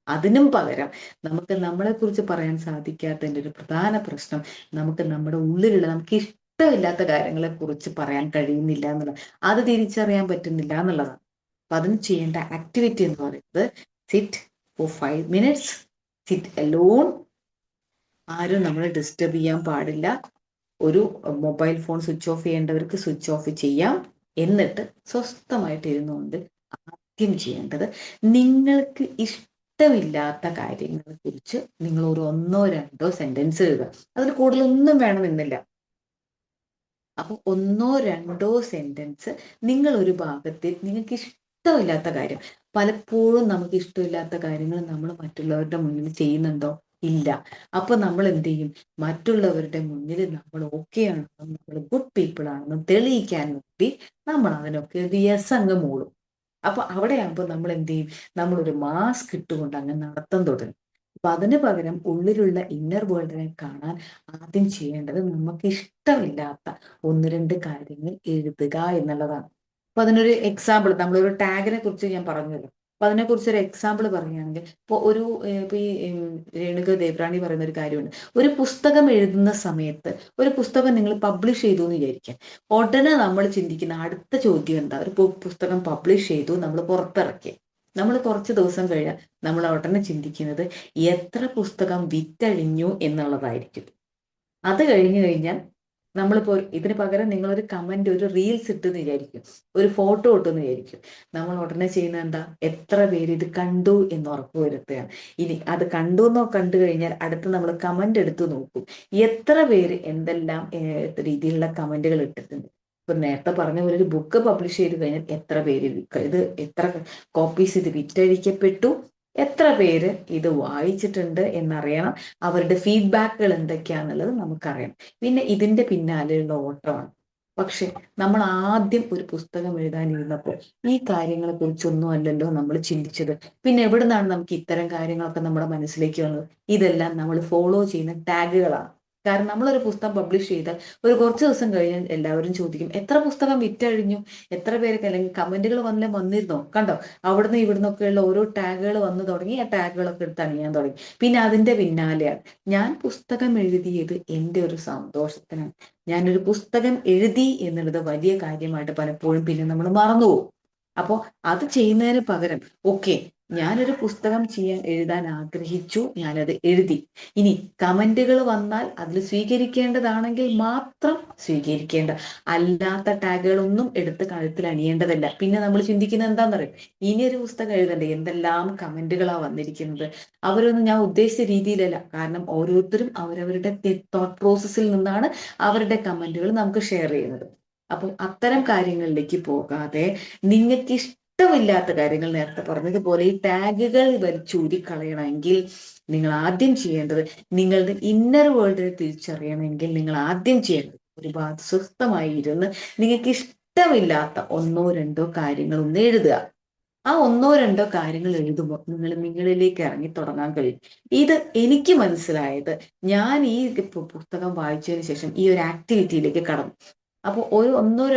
അതിനും പകരം നമുക്ക് നമ്മളെ കുറിച്ച് പറയാൻ സാധിക്കാത്തതിന്റെ ഒരു പ്രധാന പ്രശ്നം, നമുക്ക് നമ്മുടെ ഉള്ളിലുള്ള നമുക്ക് ഇഷ്ടമില്ലാത്ത കാര്യങ്ങളെ കുറിച്ച് പറയാൻ കഴിയുന്നില്ല എന്നുള്ളത്, അത് തിരിച്ചറിയാൻ പറ്റുന്നില്ല എന്നുള്ളതാണ്. അപ്പൊ അതിന് ചെയ്യേണ്ട ആക്ടിവിറ്റി എന്ന് പറയുന്നത് sit for 5 minutes, sit alone. ആരും നമ്മളെ ഡിസ്റ്റർബ് ചെയ്യാൻ പാടില്ല. ഒരു മൊബൈൽ ഫോൺ സ്വിച്ച് ഓഫ് ചെയ്യേണ്ടവർക്ക് സ്വിച്ച് ഓഫ് ചെയ്യാം. എന്നിട്ട് സ്വസ്ഥമായിട്ട് ഇരുന്നുകൊണ്ട് ആദ്യം ചെയ്യേണ്ടത്, നിങ്ങൾക്ക് ഇഷ്ടമില്ലാത്ത കാര്യങ്ങളെ കുറിച്ച് നിങ്ങൾ ഒരു 1-2 സെന്റൻസ് എഴുതുക. അതിൽ കൂടുതലൊന്നും വേണമെന്നില്ല. അപ്പൊ 1-2 സെന്റൻസ് നിങ്ങൾ ഒരു ഭാഗത്തിൽ നിങ്ങൾക്ക് ഇഷ്ടമില്ലാത്ത കാര്യം. പലപ്പോഴും നമുക്ക് ഇഷ്ടമില്ലാത്ത കാര്യങ്ങൾ നമ്മൾ മറ്റുള്ളവരുടെ മുന്നിൽ ചെയ്യുന്നുണ്ടോ? ഇല്ല. അപ്പൊ നമ്മൾ എന്ത് ചെയ്യും? മറ്റുള്ളവരുടെ മുന്നിൽ നമ്മൾ ഓക്കെ ആണെന്നും നമ്മൾ ഗുഡ് പീപ്പിൾ ആണെന്നും തെളിയിക്കാൻ വേണ്ടി നമ്മൾ അതിനൊക്കെ ഒരു യെസ് അങ്ങ് മൂളും. അപ്പൊ അവിടെയാകുമ്പോൾ നമ്മൾ എന്ത് ചെയ്യും? നമ്മളൊരു മാസ്ക് ഇട്ടുകൊണ്ട് അങ്ങ് നടത്തം തുടങ്ങും. അപ്പൊ അതിന് പകരം ഉള്ളിലുള്ള ഇന്നർ വേൾഡിനെ കാണാൻ ആദ്യം ചെയ്യേണ്ടത് നമുക്ക് ഇഷ്ടമില്ലാത്ത 1-2 കാര്യങ്ങൾ എഴുതുക എന്നുള്ളതാണ്. അപ്പൊ അതിനൊരു എക്സാമ്പിൾ, നമ്മളൊരു ടാഗിനെ കുറിച്ച് ഞാൻ പറഞ്ഞല്ലോ. അപ്പൊ അതിനെക്കുറിച്ച് ഒരു എക്സാമ്പിൾ പറയുകയാണെങ്കിൽ, ഇപ്പൊ ഇപ്പൊ ഈ രേണുക ദേവ്രാണി പറയുന്ന ഒരു കാര്യമുണ്ട്. ഒരു പുസ്തകം എഴുതുന്ന സമയത്ത്, ഒരു പുസ്തകം നിങ്ങൾ പബ്ലിഷ് ചെയ്തു എന്ന് വിചാരിക്കാം. ഉടനെ നമ്മൾ ചിന്തിക്കുന്ന അടുത്ത ചോദ്യം എന്താ? ഒരു പുസ്തകം പബ്ലിഷ് ചെയ്തു, നമ്മൾ പുറത്തിറക്കി, നമ്മൾ കുറച്ച് ദിവസം കഴിഞ്ഞാൽ നമ്മൾ ഉടനെ ചിന്തിക്കുന്നത് എത്ര പുസ്തകം വിറ്റഴിഞ്ഞു എന്നുള്ളതായിരിക്കും. അത് കഴിഞ്ഞു കഴിഞ്ഞാൽ നമ്മളിപ്പോ ഇതിന് പകരം നിങ്ങളൊരു കമന്റ്, ഒരു റീൽസ് ഇട്ടെന്ന് വിചാരിക്കും, ഒരു ഫോട്ടോ ഇട്ടെന്ന് വിചാരിക്കും. നമ്മൾ ഉടനെ ചെയ്യുന്നത് എന്താ? എത്ര പേര് ഇത് കണ്ടു എന്ന് ഉറപ്പുവരുത്തുകയാണ്. ഇനി അത് കണ്ടു കഴിഞ്ഞാൽ അടുത്ത് നമ്മൾ കമന്റ് എടുത്തു നോക്കും, എത്ര പേര് എന്തെല്ലാം രീതിയിലുള്ള കമന്റുകൾ ഇട്ടിട്ടുണ്ട്. ഇപ്പൊ നേരത്തെ പറഞ്ഞ പോലെ ഒരു ബുക്ക് പബ്ലിഷ് ചെയ്ത് കഴിഞ്ഞാൽ എത്ര പേര് ഇത്, എത്ര കോപ്പീസ് ഇത് വിറ്റഴിക്കപ്പെട്ടു, എത്ര പേര് ഇത് വായിച്ചിട്ടുണ്ട് എന്നറിയണം. അവരുടെ ഫീഡ്ബാക്കുകൾ എന്തൊക്കെയാണെന്നുള്ളത് നമുക്കറിയണം. പിന്നെ ഇതിന്റെ പിന്നാലെയുള്ള ഓട്ടമാണ്. പക്ഷെ നമ്മൾ ആദ്യം ഒരു പുസ്തകം എഴുതാനിരുന്നപ്പോൾ ഈ കാര്യങ്ങളെ കുറിച്ചൊന്നും അല്ലല്ലോ നമ്മൾ ചിന്തിച്ചത്. പിന്നെ എവിടെ നിന്നാണ് നമുക്ക് ഇത്തരം കാര്യങ്ങളൊക്കെ നമ്മുടെ മനസ്സിലേക്ക് വന്നത്? ഇതെല്ലാം നമ്മൾ ഫോളോ ചെയ്യുന്ന ടാഗുകളാണ്. കാരണം നമ്മളൊരു പുസ്തകം പബ്ലിഷ് ചെയ്താൽ ഒരു കുറച്ച് ദിവസം കഴിഞ്ഞാൽ എല്ലാവരും ചോദിക്കും, എത്ര പുസ്തകം വിറ്റഴിഞ്ഞു, എത്ര പേർക്ക്, അല്ലെങ്കിൽ കമന്റുകൾ വന്നിരുന്നോ, കണ്ടോ, അവിടുന്ന് ഇവിടുന്നൊക്കെയുള്ള ഓരോ ടാഗുകൾ വന്നു തുടങ്ങി. ആ ടാഗുകളൊക്കെ എടുത്ത് അണിയാൻ തുടങ്ങി. പിന്നെ അതിന്റെ പിന്നാലെയാണ് ഞാൻ പുസ്തകം എഴുതിയത് എൻ്റെ ഒരു സന്തോഷത്തിനാണ്. ഞാനൊരു പുസ്തകം എഴുതി എന്നുള്ളത് വലിയ കാര്യമായിട്ട് പലപ്പോഴും പിന്നെ നമ്മൾ മറന്നുപോകും. അപ്പോൾ അത് ചെയ്യുന്നതിന് പകരം ഞാനൊരു പുസ്തകം എഴുതാൻ ആഗ്രഹിച്ചു, ഞാനത് എഴുതി. ഇനി കമന്റുകൾ വന്നാൽ അതിൽ സ്വീകരിക്കേണ്ടതാണെങ്കിൽ മാത്രം സ്വീകരിക്കേണ്ട, അല്ലാത്ത ടാഗുകളൊന്നും എടുത്ത് കഴുത്തിൽ അണിയേണ്ടതല്ല. പിന്നെ നമ്മൾ ചിന്തിക്കുന്നത് എന്താണെന്നറിയും, ഇനി ഒരു പുസ്തകം എഴുതണ്ടേ, എന്തെല്ലാം കമന്റുകളാണ് വന്നിരിക്കുന്നത്. അവരൊന്നും ഞാൻ ഉദ്ദേശിച്ച രീതിയിലല്ല. കാരണം ഓരോരുത്തരും അവരവരുടെ തോട്ട് പ്രോസസ്സിൽ നിന്നാണ് അവരുടെ കമന്റുകൾ നമുക്ക് ഷെയർ ചെയ്യുന്നത്. അപ്പം അത്തരം കാര്യങ്ങളിലേക്ക് പോകാതെ നിങ്ങൾക്ക് ഇഷ്ടമില്ലാത്ത കാര്യങ്ങൾ, നേരത്തെ പറഞ്ഞതുപോലെ ഈ ടാഗുകൾ ചൂരിക്കളയണമെങ്കിൽ നിങ്ങൾ ആദ്യം ചെയ്യേണ്ടത്, നിങ്ങളുടെ ഇന്നർ വേൾഡിനെ തിരിച്ചറിയണമെങ്കിൽ നിങ്ങൾ ആദ്യം ചെയ്യേണ്ടത് ഒരുപാട് സ്വസ്ഥമായി ഇരുന്ന് നിങ്ങൾക്ക് ഇഷ്ടമില്ലാത്ത 1-2 കാര്യങ്ങൾ ഒന്ന് എഴുതുക. ആ 1-2 കാര്യങ്ങൾ എഴുതുമ്പോൾ നിങ്ങളിലേക്ക് ഇറങ്ങി തുടങ്ങാൻ കഴിയും. ഇത് എനിക്ക് മനസ്സിലായത് ഞാൻ ഈ പുസ്തകം വായിച്ചതിന് ശേഷം ഈ ഒരു ആക്ടിവിറ്റിയിലേക്ക് കടന്നു. അപ്പോൾ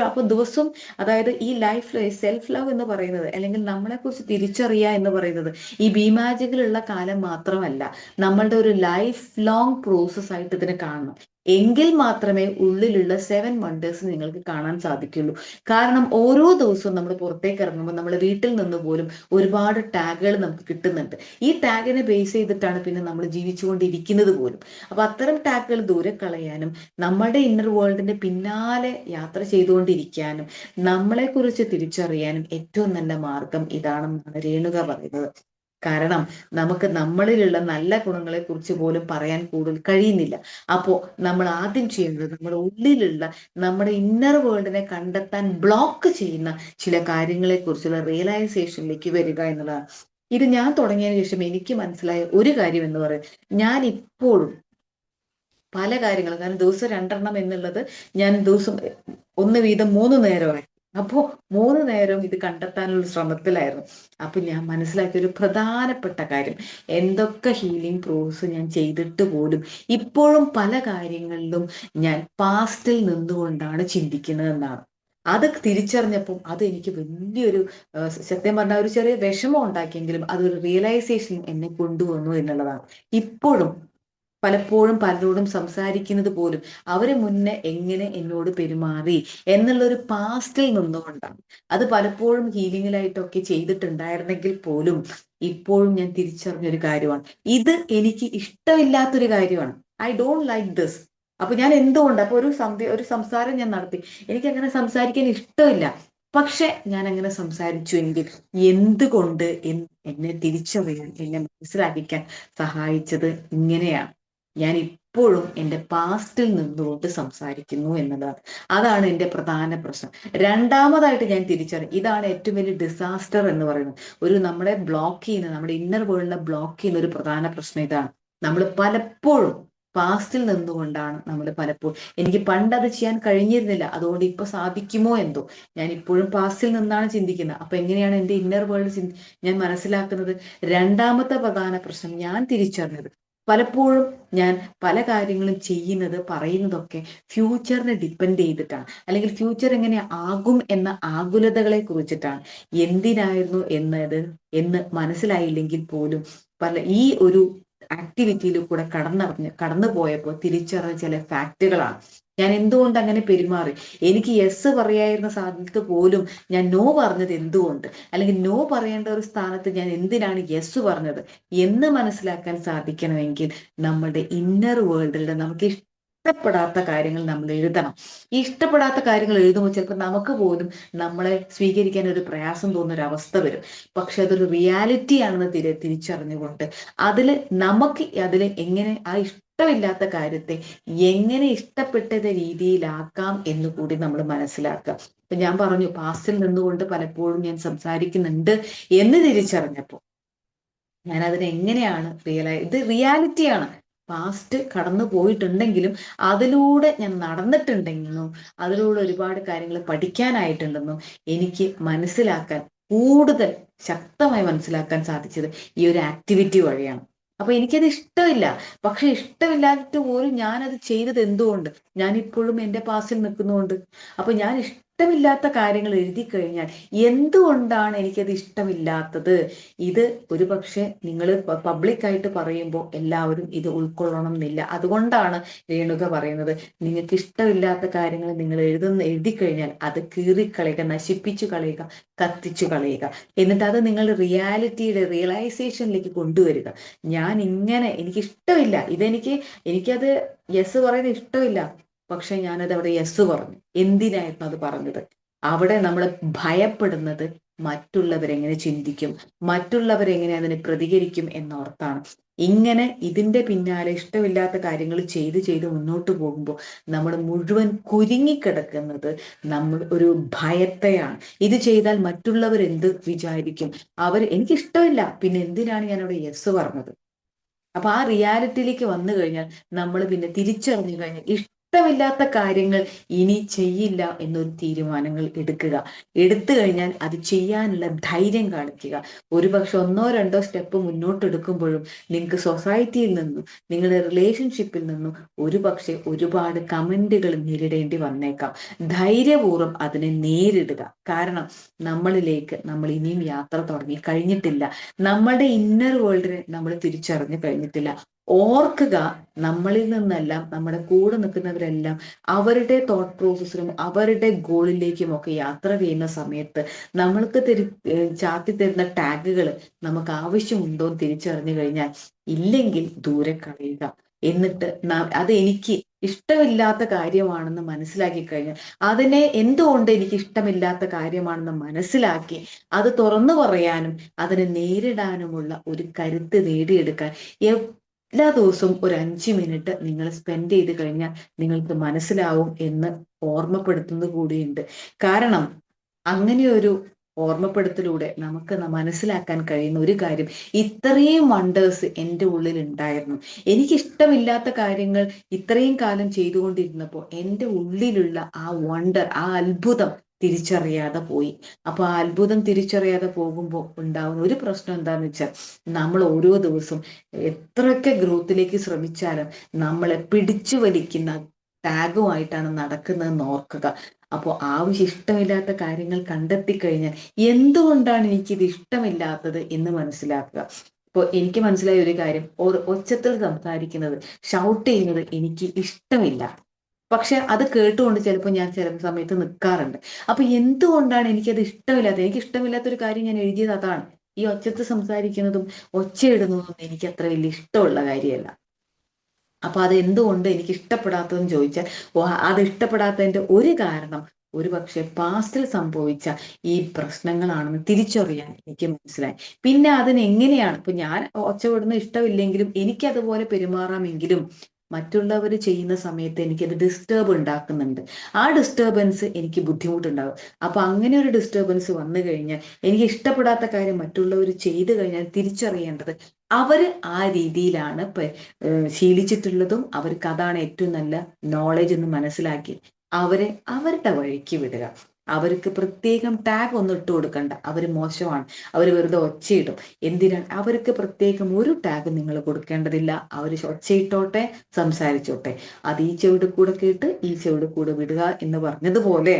അപ്പോൾ ദിവസം, അതായത് ഈ സെൽഫ് ലവ് എന്ന് പറയുന്നത്, അല്ലെങ്കിൽ നമ്മളെ കുറിച്ച് തിരിച്ചറിയുക എന്ന് പറയുന്നത് ഈ ബിമാജിക്കിലുള്ള കാലം മാത്രമല്ല, നമ്മളുടെ ഒരു ലൈഫ് ലോങ് പ്രോസസ് ആയിട്ട് ഇതിനെ കാണണം. എങ്കിൽ മാത്രമേ ഉള്ളിലുള്ള 7 വണ്ടേഴ്സ് നിങ്ങൾക്ക് കാണാൻ സാധിക്കുള്ളൂ. കാരണം ഓരോ ദിവസവും നമ്മൾ പുറത്തേക്ക് ഇറങ്ങുമ്പോൾ നമ്മുടെ വീട്ടിൽ നിന്ന് പോലും ഒരുപാട് ടാഗുകൾ നമുക്ക് കിട്ടുന്നുണ്ട്. ഈ ടാഗിനെ ബേസ് ചെയ്തിട്ടാണ് പിന്നെ നമ്മൾ ജീവിച്ചുകൊണ്ടിരിക്കുന്നത് പോലും. അപ്പൊ അത്തരം ടാഗുകൾ ദൂരെ കളയാനും നമ്മളുടെ ഇന്നർ വേൾഡിന്റെ പിന്നാലെ യാത്ര ചെയ്തുകൊണ്ടിരിക്കാനും നമ്മളെ കുറിച്ച് തിരിച്ചറിയാനും ഏറ്റവും നല്ല മാർഗം ഇതാണെന്നാണ് രേണുക പറയുന്നത്. കാരണം നമുക്ക് നമ്മളിലുള്ള നല്ല ഗുണങ്ങളെ കുറിച്ച് പോലും പറയാൻ കൂടുതൽ കഴിയുന്നില്ല. അപ്പോൾ നമ്മൾ ആദ്യം ചെയ്യുന്നത് നമ്മുടെ ഉള്ളിലുള്ള നമ്മുടെ ഇന്നർ വേൾഡിനെ കണ്ടെത്താൻ ബ്ലോക്ക് ചെയ്യുന്ന ചില കാര്യങ്ങളെ കുറിച്ചുള്ള റിയലൈസേഷനിലേക്ക് വരിക എന്നുള്ളതാണ്. ഇത് ഞാൻ തുടങ്ങിയതിനു ശേഷം എനിക്ക് മനസ്സിലായ ഒരു കാര്യം എന്ന് പറയുന്നത്, ഞാൻ ഇപ്പോഴും പല കാര്യങ്ങളും, കാരണം ദിവസം 2 എന്നുള്ളത് ഞാൻ ദിവസം 1 വീതം 3 നേരമായി. അപ്പോൾ 3 നേരം ഇത് കണ്ടെത്താനുള്ള ശ്രമത്തിലായിരുന്നു. അപ്പൊ ഞാൻ മനസ്സിലാക്കിയ ഒരു പ്രധാനപ്പെട്ട കാര്യം, എന്തൊക്കെ ഹീലിംഗ് പ്രോസസ് ഞാൻ ചെയ്തിട്ട് പോലും ഇപ്പോഴും പല കാര്യങ്ങളിലും ഞാൻ പാസ്റ്റിൽ നിന്നുകൊണ്ടാണ് ചിന്തിക്കുന്നത് എന്നാണ്. അത് തിരിച്ചറിഞ്ഞപ്പോൾ അത് എനിക്ക് വലിയൊരു, സത്യം പറഞ്ഞാൽ ഒരു ചെറിയ വിഷമം ഉണ്ടാക്കിയെങ്കിലും അതൊരു റിയലൈസേഷൻ എന്നെ കൊണ്ടുവന്നു എന്നുള്ളതാണ്. ഇപ്പോഴും പലപ്പോഴും പലരോടും സംസാരിക്കുന്നത് പോലും അവര് മുന്നേ എങ്ങനെ എന്നോട് പെരുമാറി എന്നുള്ളൊരു പാസ്റ്റിൽ നിന്നുകൊണ്ടാണ്. അത് പലപ്പോഴും ഹീലിങ്ങിലായിട്ടൊക്കെ ചെയ്തിട്ടുണ്ടായിരുന്നെങ്കിൽ പോലും ഇപ്പോഴും ഞാൻ തിരിച്ചറിഞ്ഞൊരു കാര്യമാണ്, ഇത് എനിക്ക് ഇഷ്ടമില്ലാത്തൊരു കാര്യമാണ്. I don't like this. അപ്പൊ ഞാൻ എന്തുകൊണ്ട്, അപ്പൊ ഒരു സംസാരം ഞാൻ നടത്തി, എനിക്ക് അങ്ങനെ സംസാരിക്കാൻ ഇഷ്ടമില്ല. പക്ഷെ ഞാൻ അങ്ങനെ സംസാരിച്ചു എങ്കിൽ എന്തുകൊണ്ട് എന്നെ തിരിച്ചറിയാൻ, എന്നെ മനസ്സിലാക്കിക്കാൻ സഹായിച്ചത് ഇങ്ങനെയാണ്. ഞാൻ ഇപ്പോഴും എൻ്റെ പാസ്റ്റിൽ നിന്നുകൊണ്ട് സംസാരിക്കുന്നു എന്നതാണ്. അതാണ് എൻ്റെ പ്രധാന പ്രശ്നം. രണ്ടാമതായിട്ട് ഞാൻ തിരിച്ചറിയും, ഇതാണ് ഏറ്റവും വലിയ ഡിസാസ്റ്റർ എന്ന് പറയുന്നത്. നമ്മളെ ബ്ലോക്ക് ചെയ്യുന്ന, നമ്മുടെ ഇന്നർ വേൾഡിനെ ബ്ലോക്ക് ചെയ്യുന്ന ഒരു പ്രധാന പ്രശ്നം ഇതാണ്. നമ്മൾ പലപ്പോഴും പാസ്റ്റിൽ നിന്നുകൊണ്ടാണ് എനിക്ക് പണ്ടത് ചെയ്യാൻ കഴിഞ്ഞിരുന്നില്ല, അതുകൊണ്ട് ഇപ്പൊ സാധിക്കുമോ എന്തോ, ഞാൻ ഇപ്പോഴും പാസ്റ്റിൽ നിന്നാണ് ചിന്തിക്കുന്നത്. അപ്പൊ എങ്ങനെയാണ് എൻ്റെ ഇന്നർ വേൾഡ് ഞാൻ മനസ്സിലാക്കുന്നത്? രണ്ടാമത്തെ പ്രധാന പ്രശ്നം ഞാൻ തിരിച്ചറിഞ്ഞത്, പലപ്പോഴും ഞാൻ പല കാര്യങ്ങളും ചെയ്യുന്നത്, പറയുന്നതൊക്കെ ഫ്യൂച്ചറിനെ ഡിപ്പെൻഡ് ചെയ്തിട്ടാണ്, അല്ലെങ്കിൽ ഫ്യൂച്ചർ എങ്ങനെ ആകും എന്ന ആകുലതകളെ കുറിച്ചിട്ടാണ്. എന്തിനായിരുന്നു എന്ന് മനസ്സിലായില്ലെങ്കിൽ പോലും ഈ ഒരു ആക്ടിവിറ്റിയിൽ കൂടെ കടന്നു പോയപ്പോൾ തിരിച്ചറിഞ്ഞ ചില ഫാക്റ്റുകളാണ്. ഞാൻ എന്തുകൊണ്ട് അങ്ങനെ പെരുമാറി, എനിക്ക് യെസ് പറയായിരുന്ന സ്ഥാനത്ത് പോലും ഞാൻ നോ പറഞ്ഞത് എന്തുകൊണ്ട്, അല്ലെങ്കിൽ നോ പറയേണ്ട ഒരു സ്ഥാനത്ത് ഞാൻ എന്തിനാണ് യെസ് പറഞ്ഞത് എന്ന് മനസ്സിലാക്കാൻ സാധിക്കണമെങ്കിൽ നമ്മുടെ ഇന്നർ വേൾഡിൽ നമുക്ക് ഇഷ്ടപ്പെടാത്ത കാര്യങ്ങൾ നമ്മൾ എഴുതണം. ഈ ഇഷ്ടപ്പെടാത്ത കാര്യങ്ങൾ എഴുതുമ്പോൾ ചിലപ്പോൾ നമുക്ക് പോലും നമ്മളെ സ്വീകരിക്കാൻ ഒരു പ്രയാസം തോന്നുന്ന ഒരു അവസ്ഥ വരും. പക്ഷെ അതൊരു റിയാലിറ്റി ആണെന്ന് തിരിച്ചറിഞ്ഞുകൊണ്ട് നമുക്ക് അതിൽ എങ്ങനെ ആ ഇഷ്ടമില്ലാത്ത കാര്യത്തെ എങ്ങനെ ഇഷ്ടപ്പെട്ട രീതിയിലാക്കാം എന്ന് കൂടി നമ്മൾ മനസ്സിലാക്കുക. ഇപ്പൊ ഞാൻ പറഞ്ഞു, പാസ്റ്റിൽ നിന്നുകൊണ്ട് പലപ്പോഴും ഞാൻ സംസാരിക്കുന്നുണ്ട് എന്ന് തിരിച്ചറിഞ്ഞപ്പോൾ ഞാൻ അതിനെ എങ്ങനെയാണ് ഇത് റിയാലിറ്റിയാണ്. പാസ്റ്റ് കടന്നു പോയിട്ടുണ്ടെങ്കിലും അതിലൂടെ ഞാൻ നടന്നിട്ടുണ്ടെന്നും അതിലൂടെ ഒരുപാട് കാര്യങ്ങൾ പഠിക്കാനായിട്ടുണ്ടെന്നും എനിക്ക് കൂടുതൽ ശക്തമായി മനസ്സിലാക്കാൻ സാധിച്ചത് ഈ ഒരു ആക്ടിവിറ്റി വഴിയാണ്. അപ്പൊ എനിക്കത് ഇഷ്ടമില്ല. പക്ഷെ ഇഷ്ടമില്ലാത്ത പോലും ഞാനത് ചെയ്തത് എന്തുകൊണ്ട്? ഞാനിപ്പോഴും എൻ്റെ പാസ്റ്റിൽ നിൽക്കുന്നുണ്ട്. അപ്പൊ ഞാൻ ഇഷ്ടമില്ലാത്ത കാര്യങ്ങൾ എഴുതി കഴിഞ്ഞാൽ എന്തുകൊണ്ടാണ് എനിക്കത് ഇഷ്ടമില്ലാത്തത്? ഇത് ഒരു പക്ഷെ നിങ്ങൾ പബ്ലിക്കായിട്ട് പറയുമ്പോൾ എല്ലാവരും ഇത് ഉൾക്കൊള്ളണം എന്നില്ല. അതുകൊണ്ടാണ് രേണുക പറയുന്നത്, നിങ്ങൾക്ക് ഇഷ്ടമില്ലാത്ത കാര്യങ്ങൾ നിങ്ങൾ എഴുതി കഴിഞ്ഞാൽ അത് കീറിക്കളയുക, നശിപ്പിച്ചു കളയുക, കത്തിച്ചു കളയുക. എന്നിട്ട് അത് നിങ്ങൾ റിയലൈസേഷനിലേക്ക് കൊണ്ടുവരിക. എനിക്കിഷ്ടമില്ല, എനിക്കത് യെസ് പറയുന്നത് ഇഷ്ടമില്ല. പക്ഷെ ഞാനത് അവിടെ യെസ് പറഞ്ഞു. എന്തിനായിരുന്നു അത് പറഞ്ഞത്? അവിടെ നമ്മൾ ഭയപ്പെടുന്നത് മറ്റുള്ളവരെങ്ങനെ ചിന്തിക്കും, മറ്റുള്ളവരെങ്ങനെ അതിനെ പ്രതികരിക്കും എന്നോർത്താണ്. ഇങ്ങനെ ഇതിന്റെ പിന്നാലെ ഇഷ്ടമില്ലാത്ത കാര്യങ്ങൾ ചെയ്ത് മുന്നോട്ട് പോകുമ്പോൾ നമ്മൾ മുഴുവൻ കുരുങ്ങിക്കിടക്കുന്നത് നമ്മൾ ഒരു ഭയത്തെയാണ്. ഇത് ചെയ്താൽ മറ്റുള്ളവർ എന്ത് വിചാരിക്കും, എനിക്കിഷ്ടമില്ല, പിന്നെ എന്തിനാണ് ഞാനവിടെ യെസ് പറഞ്ഞത്? അപ്പൊ ആ റിയാലിറ്റിയിലേക്ക് വന്നു കഴിഞ്ഞാൽ നമ്മൾ പിന്നെ തിരിച്ചറിഞ്ഞു കഴിഞ്ഞാൽ ഇഷ്ടമില്ലാത്ത കാര്യങ്ങൾ ഇനി ചെയ്യില്ല എന്നൊരു തീരുമാനങ്ങൾ എടുത്തു കഴിഞ്ഞാൽ അത് ചെയ്യാനുള്ള ധൈര്യം കാണിക്കുക. ഒരുപക്ഷെ 1-2 സ്റ്റെപ്പ് മുന്നോട്ട് എടുക്കുമ്പോഴും നിങ്ങൾക്ക് സൊസൈറ്റിയിൽ നിന്നും നിങ്ങളുടെ റിലേഷൻഷിപ്പിൽ നിന്നും ഒരുപക്ഷെ ഒരുപാട് കമന്റുകൾ നേരിടേണ്ടി വന്നേക്കാം. ധൈര്യപൂർവ്വം അതിനെ നേരിടുക. കാരണം നമ്മൾ ഇനിയും യാത്ര തുടങ്ങി കഴിഞ്ഞിട്ടില്ല. നമ്മളുടെ ഇന്നർ വേൾഡിനെ നമ്മൾ തിരിച്ചറിഞ്ഞു കഴിഞ്ഞിട്ടില്ല. ഓർക്കുക, നമ്മളിൽ നിന്നെല്ലാം നമ്മുടെ കൂടെ നിൽക്കുന്നവരെല്ലാം അവരുടെ തോട്ട് പ്രോസസ്സിലും അവരുടെ ഗോളിലേക്കും ഒക്കെ യാത്ര ചെയ്യുന്ന സമയത്ത് നമ്മൾക്ക് ചാത്തി തരുന്ന ടാഗുകൾ നമുക്ക് ആവശ്യമുണ്ടോ എന്ന് തിരിച്ചറിഞ്ഞു കഴിഞ്ഞാൽ ഇല്ലെങ്കിൽ ദൂരെ കളയുക. എന്നിട്ട് അത് എനിക്ക് ഇഷ്ടമില്ലാത്ത കാര്യമാണെന്ന് മനസ്സിലാക്കി കഴിഞ്ഞാൽ അതിനെ എന്തുകൊണ്ട് എനിക്ക് ഇഷ്ടമില്ലാത്ത കാര്യമാണെന്ന് മനസ്സിലാക്കി അത് തുറന്നു പറയാനും അതിനെ നേരിടാനുമുള്ള ഒരു കരുത്ത് നേടിയെടുക്കാൻ എല്ലാ ദിവസവും ഒരു 5 മിനിറ്റ് നിങ്ങൾ സ്പെൻഡ് ചെയ്ത് കഴിഞ്ഞാൽ നിങ്ങൾക്ക് മനസ്സിലാവും എന്ന് ഓർമ്മപ്പെടുത്തുന്നത് കൂടിയുണ്ട്. കാരണം അങ്ങനെയൊരു ഓർമ്മപ്പെടുത്തലൂടെ നമുക്ക് മനസ്സിലാക്കാൻ കഴിയുന്ന ഒരു കാര്യം, ഇത്രയും വണ്ടേഴ്സ് എൻ്റെ ഉള്ളിൽ ഉണ്ടായിരുന്നു. എനിക്കിഷ്ടമില്ലാത്ത കാര്യങ്ങൾ ഇത്രയും കാലം ചെയ്തുകൊണ്ടിരുന്നപ്പോൾ എൻ്റെ ഉള്ളിലുള്ള ആ വണ്ടർ, ആ അത്ഭുതം തിരിച്ചറിയാതെ പോയി. അപ്പൊ ആ അത്ഭുതം തിരിച്ചറിയാതെ പോകുമ്പോൾ ഉണ്ടാവുന്ന ഒരു പ്രശ്നം എന്താന്ന് വെച്ചാൽ, നമ്മൾ ഓരോ ദിവസവും എത്രയൊക്കെ ഗ്രോത്തിലേക്ക് ശ്രമിച്ചാലും നമ്മളെ പിടിച്ചു വലിക്കുന്ന ടാഗുമായിട്ടാണ് നടക്കുന്നതെന്ന് ഓർക്കുക. അപ്പോൾ ഇഷ്ടമില്ലാത്ത കാര്യങ്ങൾ കണ്ടെത്തി കഴിഞ്ഞാൽ എന്തുകൊണ്ടാണ് എനിക്കിത് ഇഷ്ടമില്ലാത്തത് എന്ന് മനസ്സിലാക്കുക. ഇപ്പോൾ എനിക്ക് മനസ്സിലായ ഒരു കാര്യം, ഒച്ചത്തിൽ സംസാരിക്കുന്നത്, ഷൗട്ട് ചെയ്യുന്നത് എനിക്ക് ഇഷ്ടമില്ല. പക്ഷെ അത് കേട്ടുകൊണ്ട് ചിലപ്പോൾ ഞാൻ ചില സമയത്ത് നിൽക്കാറുണ്ട്. അപ്പൊ എന്തുകൊണ്ടാണ് എനിക്കത് ഇഷ്ടമില്ലാത്തത്? എനിക്ക് ഇഷ്ടമില്ലാത്തൊരു കാര്യം ഞാൻ എഴുതിയത് അതാണ്. ഈ ഒച്ചത്തിൽ സംസാരിക്കുന്നതും ഒച്ചയിടുന്നതും എനിക്ക് അത്ര വലിയ ഇഷ്ടമുള്ള കാര്യമല്ല. അപ്പൊ അത് എന്തുകൊണ്ട് എനിക്ക് ഇഷ്ടപ്പെടാത്തതെന്ന് ചോദിച്ചാൽ, അത് ഇഷ്ടപ്പെടാത്തതിന്റെ ഒരു കാരണം ഒരുപക്ഷെ പാസ്റ്റിൽ സംഭവിച്ച ഈ പ്രശ്നങ്ങളാണെന്ന് തിരിച്ചറിയാൻ എനിക്ക് മനസ്സിലായി. പിന്നെ അതിനെങ്ങനെയാണ്, ഇപ്പൊ ഞാൻ ഒച്ചവിടുന്ന ഇഷ്ടമില്ലെങ്കിലും എനിക്ക് അതുപോലെ പെരുമാറാമെങ്കിലും മറ്റുള്ളവർ ചെയ്യുന്ന സമയത്ത് എനിക്കത് ഡിസ്റ്റർബ് ഉണ്ടാക്കുന്നുണ്ട്. ആ ഡിസ്റ്റർബൻസ് എനിക്ക് ബുദ്ധിമുട്ടുണ്ടാകും. അപ്പൊ അങ്ങനെ ഒരു ഡിസ്റ്റർബൻസ് വന്നു കഴിഞ്ഞാൽ, എനിക്ക് ഇഷ്ടപ്പെടാത്ത കാര്യം മറ്റുള്ളവർ ചെയ്തു കഴിഞ്ഞാൽ തിരിച്ചറിയേണ്ടത് അവര് ആ രീതിയിലാണ് ശീലിച്ചിട്ടുള്ളതും അവർക്ക് അതാണ് ഏറ്റവും നല്ല നോളജ് എന്ന് മനസ്സിലാക്കി അവരുടെ വഴിക്ക് വിടുക. അവർക്ക് പ്രത്യേകം ടാഗ് ഒന്നും ഇട്ട് കൊടുക്കണ്ട. അവർ മോശമാണ്, അവർ വെറുതെ ഒച്ചയിടും. എന്തിനാണ്? അവർക്ക് പ്രത്യേകം ഒരു ടാഗ് നിങ്ങൾ കൊടുക്കേണ്ടതില്ല. അവർ ഒച്ചയിട്ടോട്ടെ, സംസാരിച്ചോട്ടെ. അത് ഈ ചെവിട് കൂടെ കേട്ട് ഈ ചെവിട് കൂടെ വിടുക എന്ന് പറഞ്ഞതുപോലെ,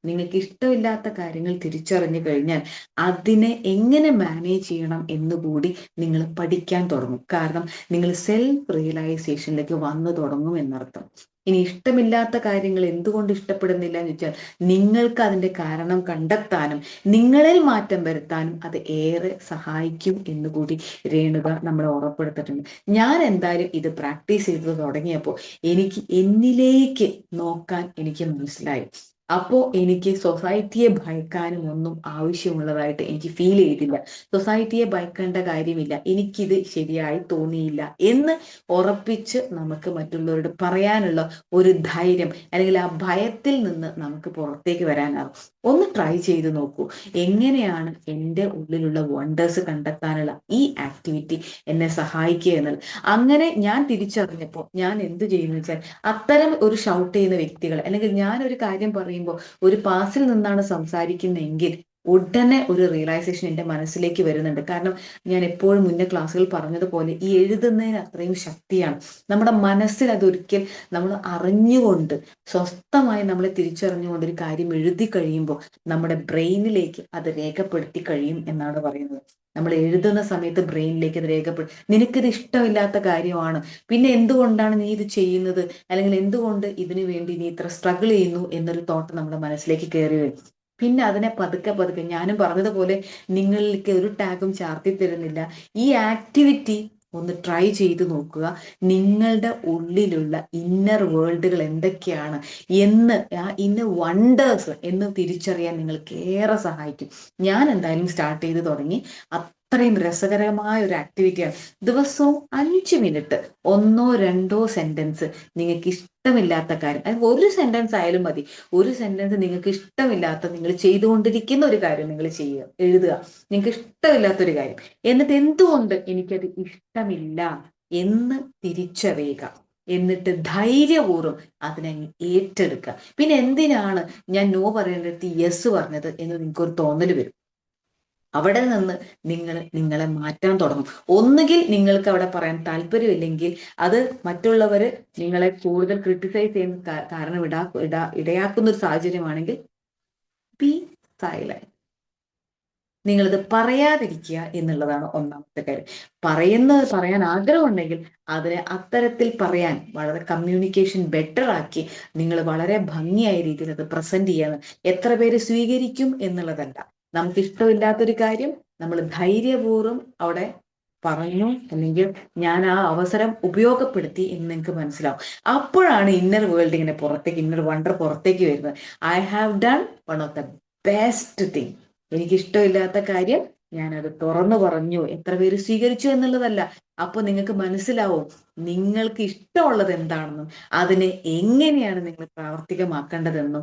നിങ്ങൾക്ക് ഇഷ്ടമില്ലാത്ത കാര്യങ്ങൾ തിരിച്ചറിഞ്ഞു കഴിഞ്ഞാൽ അതിനെ എങ്ങനെ മാനേജ് ചെയ്യണം എന്നുകൂടി നിങ്ങൾ പഠിക്കാൻ തുടങ്ങും. കാരണം നിങ്ങൾ സെൽഫ് റിയലൈസേഷനിലേക്ക് വന്നു തുടങ്ങും എന്നർത്ഥം. ഇനി ഇഷ്ടമില്ലാത്ത കാര്യങ്ങൾ എന്തുകൊണ്ട് ഇഷ്ടപ്പെടുന്നില്ല എന്ന് വെച്ചാൽ നിങ്ങൾക്ക് അതിന്റെ കാരണം കണ്ടെത്താനും നിങ്ങളിൽ മാറ്റം വരുത്താനും അത് ഏറെ സഹായിക്കും എന്നുകൂടി രേണുക നമ്മളെ ഉറപ്പെടുത്തിയിട്ടുണ്ട്. ഞാൻ എന്തായാലും ഇത് പ്രാക്ടീസ് ചെയ്ത് തുടങ്ങിയപ്പോൾ എനിക്ക് എന്നിലേക്ക് നോക്കാൻ എനിക്ക് മനസ്സിലായി. അപ്പോൾ എനിക്ക് സൊസൈറ്റിയെ ഭയക്കാനും ഒന്നും ആവശ്യമുള്ളതായിട്ട് എനിക്ക് ഫീൽ ചെയ്തില്ല. സൊസൈറ്റിയെ ഭയക്കേണ്ട കാര്യമില്ല, എനിക്കിത് ശരിയായി തോന്നിയില്ല എന്ന് ഉറപ്പിച്ച് നമുക്ക് മറ്റുള്ളവരോട് പറയാനുള്ള ഒരു ധൈര്യം, അല്ലെങ്കിൽ ആ ഭയത്തിൽ നിന്ന് നമുക്ക് പുറത്തേക്ക് വരാനാവും. ഒന്ന് ട്രൈ ചെയ്ത് നോക്കൂ. എങ്ങനെയാണ് എൻ്റെ ഉള്ളിലുള്ള വണ്ടേഴ്സ് കണ്ടെത്താനുള്ള ഈ ആക്ടിവിറ്റി എന്നെ സഹായിക്കുക എന്നുള്ളത്. അങ്ങനെ ഞാൻ തിരിച്ചറിഞ്ഞപ്പോൾ ഞാൻ എന്ത് ചെയ്യുന്നു വെച്ചാൽ, അത്തരം ഒരു ഷൗട്ട് ചെയ്യുന്ന വ്യക്തികൾ, അല്ലെങ്കിൽ ഞാനൊരു കാര്യം പറയുമ്പോൾ ഒരു പാസിൽ നിന്നാണ് സംസാരിക്കുന്നതെങ്കിൽ ഉടനെ ഒരു റിയലൈസേഷൻ എൻ്റെ മനസ്സിലേക്ക് വരുന്നുണ്ട്. കാരണം ഞാൻ എപ്പോഴും മുന്നേ ക്ലാസ്സുകൾ പറഞ്ഞതുപോലെ ഈ എഴുതുന്നതിന് അത്രയും ശക്തിയാണ്. നമ്മുടെ മനസ്സിൽ അതൊരിക്കൽ നമ്മൾ അറിഞ്ഞുകൊണ്ട് സ്വസ്ഥമായി നമ്മളെ തിരിച്ചറിഞ്ഞുകൊണ്ട് ഒരു കാര്യം എഴുതി കഴിയുമ്പോൾ നമ്മുടെ ബ്രെയിനിലേക്ക് അത് രേഖപ്പെടുത്തി കഴിയും എന്നാണ് പറയുന്നത്. നമ്മൾ എഴുതുന്ന സമയത്ത് ബ്രെയിനിലേക്ക് അത് രേഖപ്പെടും. നിനക്കിത് ഇഷ്ടമില്ലാത്ത കാര്യമാണ്, പിന്നെ എന്തുകൊണ്ടാണ് നീ ഇത് ചെയ്യുന്നത്, അല്ലെങ്കിൽ എന്തുകൊണ്ട് ഇതിനു വേണ്ടി നീ ഇത്ര സ്ട്രഗിൾ ചെയ്യുന്നു എന്നൊരു തോട്ട് നമ്മുടെ മനസ്സിലേക്ക് കയറി വരും. പിന്നെ അതിനെ പതുക്കെ പതുക്കെ, ഞാനും പറഞ്ഞതുപോലെ നിങ്ങളിലേക്ക് ഒരു ടാഗും ചാർത്തി തരുന്നില്ല. ഈ ആക്ടിവിറ്റി ഒന്ന് ട്രൈ ചെയ്ത് നോക്കുക. നിങ്ങളുടെ ഉള്ളിലുള്ള ഇന്നർ വേൾഡുകൾ എന്തൊക്കെയാണ് എന്ന്, ആ ഇന്നർ വണ്ടേഴ്സ് എന്ന് തിരിച്ചറിയാൻ നിങ്ങൾക്ക് ഏറെ സഹായിക്കും. ഞാൻ എന്തായാലും സ്റ്റാർട്ട് ചെയ്ത് തുടങ്ങി. അത്രയും രസകരമായ ഒരു ആക്ടിവിറ്റിയാണ്. ദിവസവും 5 മിനിറ്റ് 1-2 സെന്റൻസ് നിങ്ങൾക്ക് ഇഷ്ടമില്ലാത്ത കാര്യം, അത് ഒരു സെന്റൻസ് ആയാലും മതി, ഒരു സെന്റൻസ് നിങ്ങൾക്ക് ഇഷ്ടമില്ലാത്ത, നിങ്ങൾ ചെയ്തുകൊണ്ടിരിക്കുന്ന ഒരു കാര്യം നിങ്ങൾ ചെയ്യുക, എഴുതുക, നിങ്ങൾക്ക് ഇഷ്ടമില്ലാത്തൊരു കാര്യം. എന്നിട്ട് എന്തുകൊണ്ട് എനിക്കത് ഇഷ്ടമില്ല എന്ന് തിരിച്ചറിയുക. എന്നിട്ട് ധൈര്യപൂർവ്വം അതിനെ ഏറ്റെടുക്കുക. പിന്നെ എന്തിനാണ് ഞാൻ നോ പറയേണ്ടത് യെസ് പറഞ്ഞത് എന്ന് നിങ്ങൾക്കൊരു തോന്നൽ വരും. അവിടെ നിന്ന് നിങ്ങളെ മാറ്റാൻ തുടങ്ങും. ഒന്നുകിൽ നിങ്ങൾക്ക് അവിടെ പറയാൻ താല്പര്യമില്ലെങ്കിൽ, അത് മറ്റുള്ളവർ നിങ്ങളെ കൂടുതൽ ക്രിട്ടിസൈസ് ചെയ്യുന്ന കാരണം ഇടയാക്കുന്ന ഒരു സാഹചര്യമാണെങ്കിൽ ബി സൈലന്റ്. നിങ്ങളിത് പറയാതിരിക്കുക എന്നുള്ളതാണ് ഒന്നാമത്തെ കാര്യം. പറയാൻ ആഗ്രഹമുണ്ടെങ്കിൽ അതിനെ അത്തരത്തിൽ പറയാൻ, വളരെ കമ്മ്യൂണിക്കേഷൻ ബെറ്റർ ആക്കി നിങ്ങൾ വളരെ ഭംഗിയായ രീതിയിൽ അത് പ്രസന്റ് ചെയ്യാൻ. എത്ര പേര് സ്വീകരിക്കും എന്നുള്ളതല്ല, നമുക്ക് ഇഷ്ടമില്ലാത്തൊരു കാര്യം നമ്മൾ ധൈര്യപൂർവ്വം അവിടെ പറഞ്ഞു, അല്ലെങ്കിൽ ഞാൻ ആ അവസരം ഉപയോഗപ്പെടുത്തി എന്ന് നിങ്ങൾക്ക് മനസ്സിലാവും. അപ്പോഴാണ് ഇന്നർ വേൾഡ് ഇങ്ങനെ പുറത്തേക്ക്, ഇന്നർ വണ്ടർ പുറത്തേക്ക് വരുന്നത്. I have done one of the best thing. എനിക്കിഷ്ടമില്ലാത്ത കാര്യം ഞാനത് തുറന്നു പറഞ്ഞു. എത്ര പേര് സ്വീകരിച്ചു എന്നുള്ളതല്ല, അപ്പൊ നിങ്ങൾക്ക് മനസ്സിലാവും നിങ്ങൾക്ക് ഇഷ്ടമുള്ളത് എന്താണെന്നും അതിനെ എങ്ങനെയാണ് നിങ്ങൾ പ്രാവർത്തികമാക്കേണ്ടതെന്നും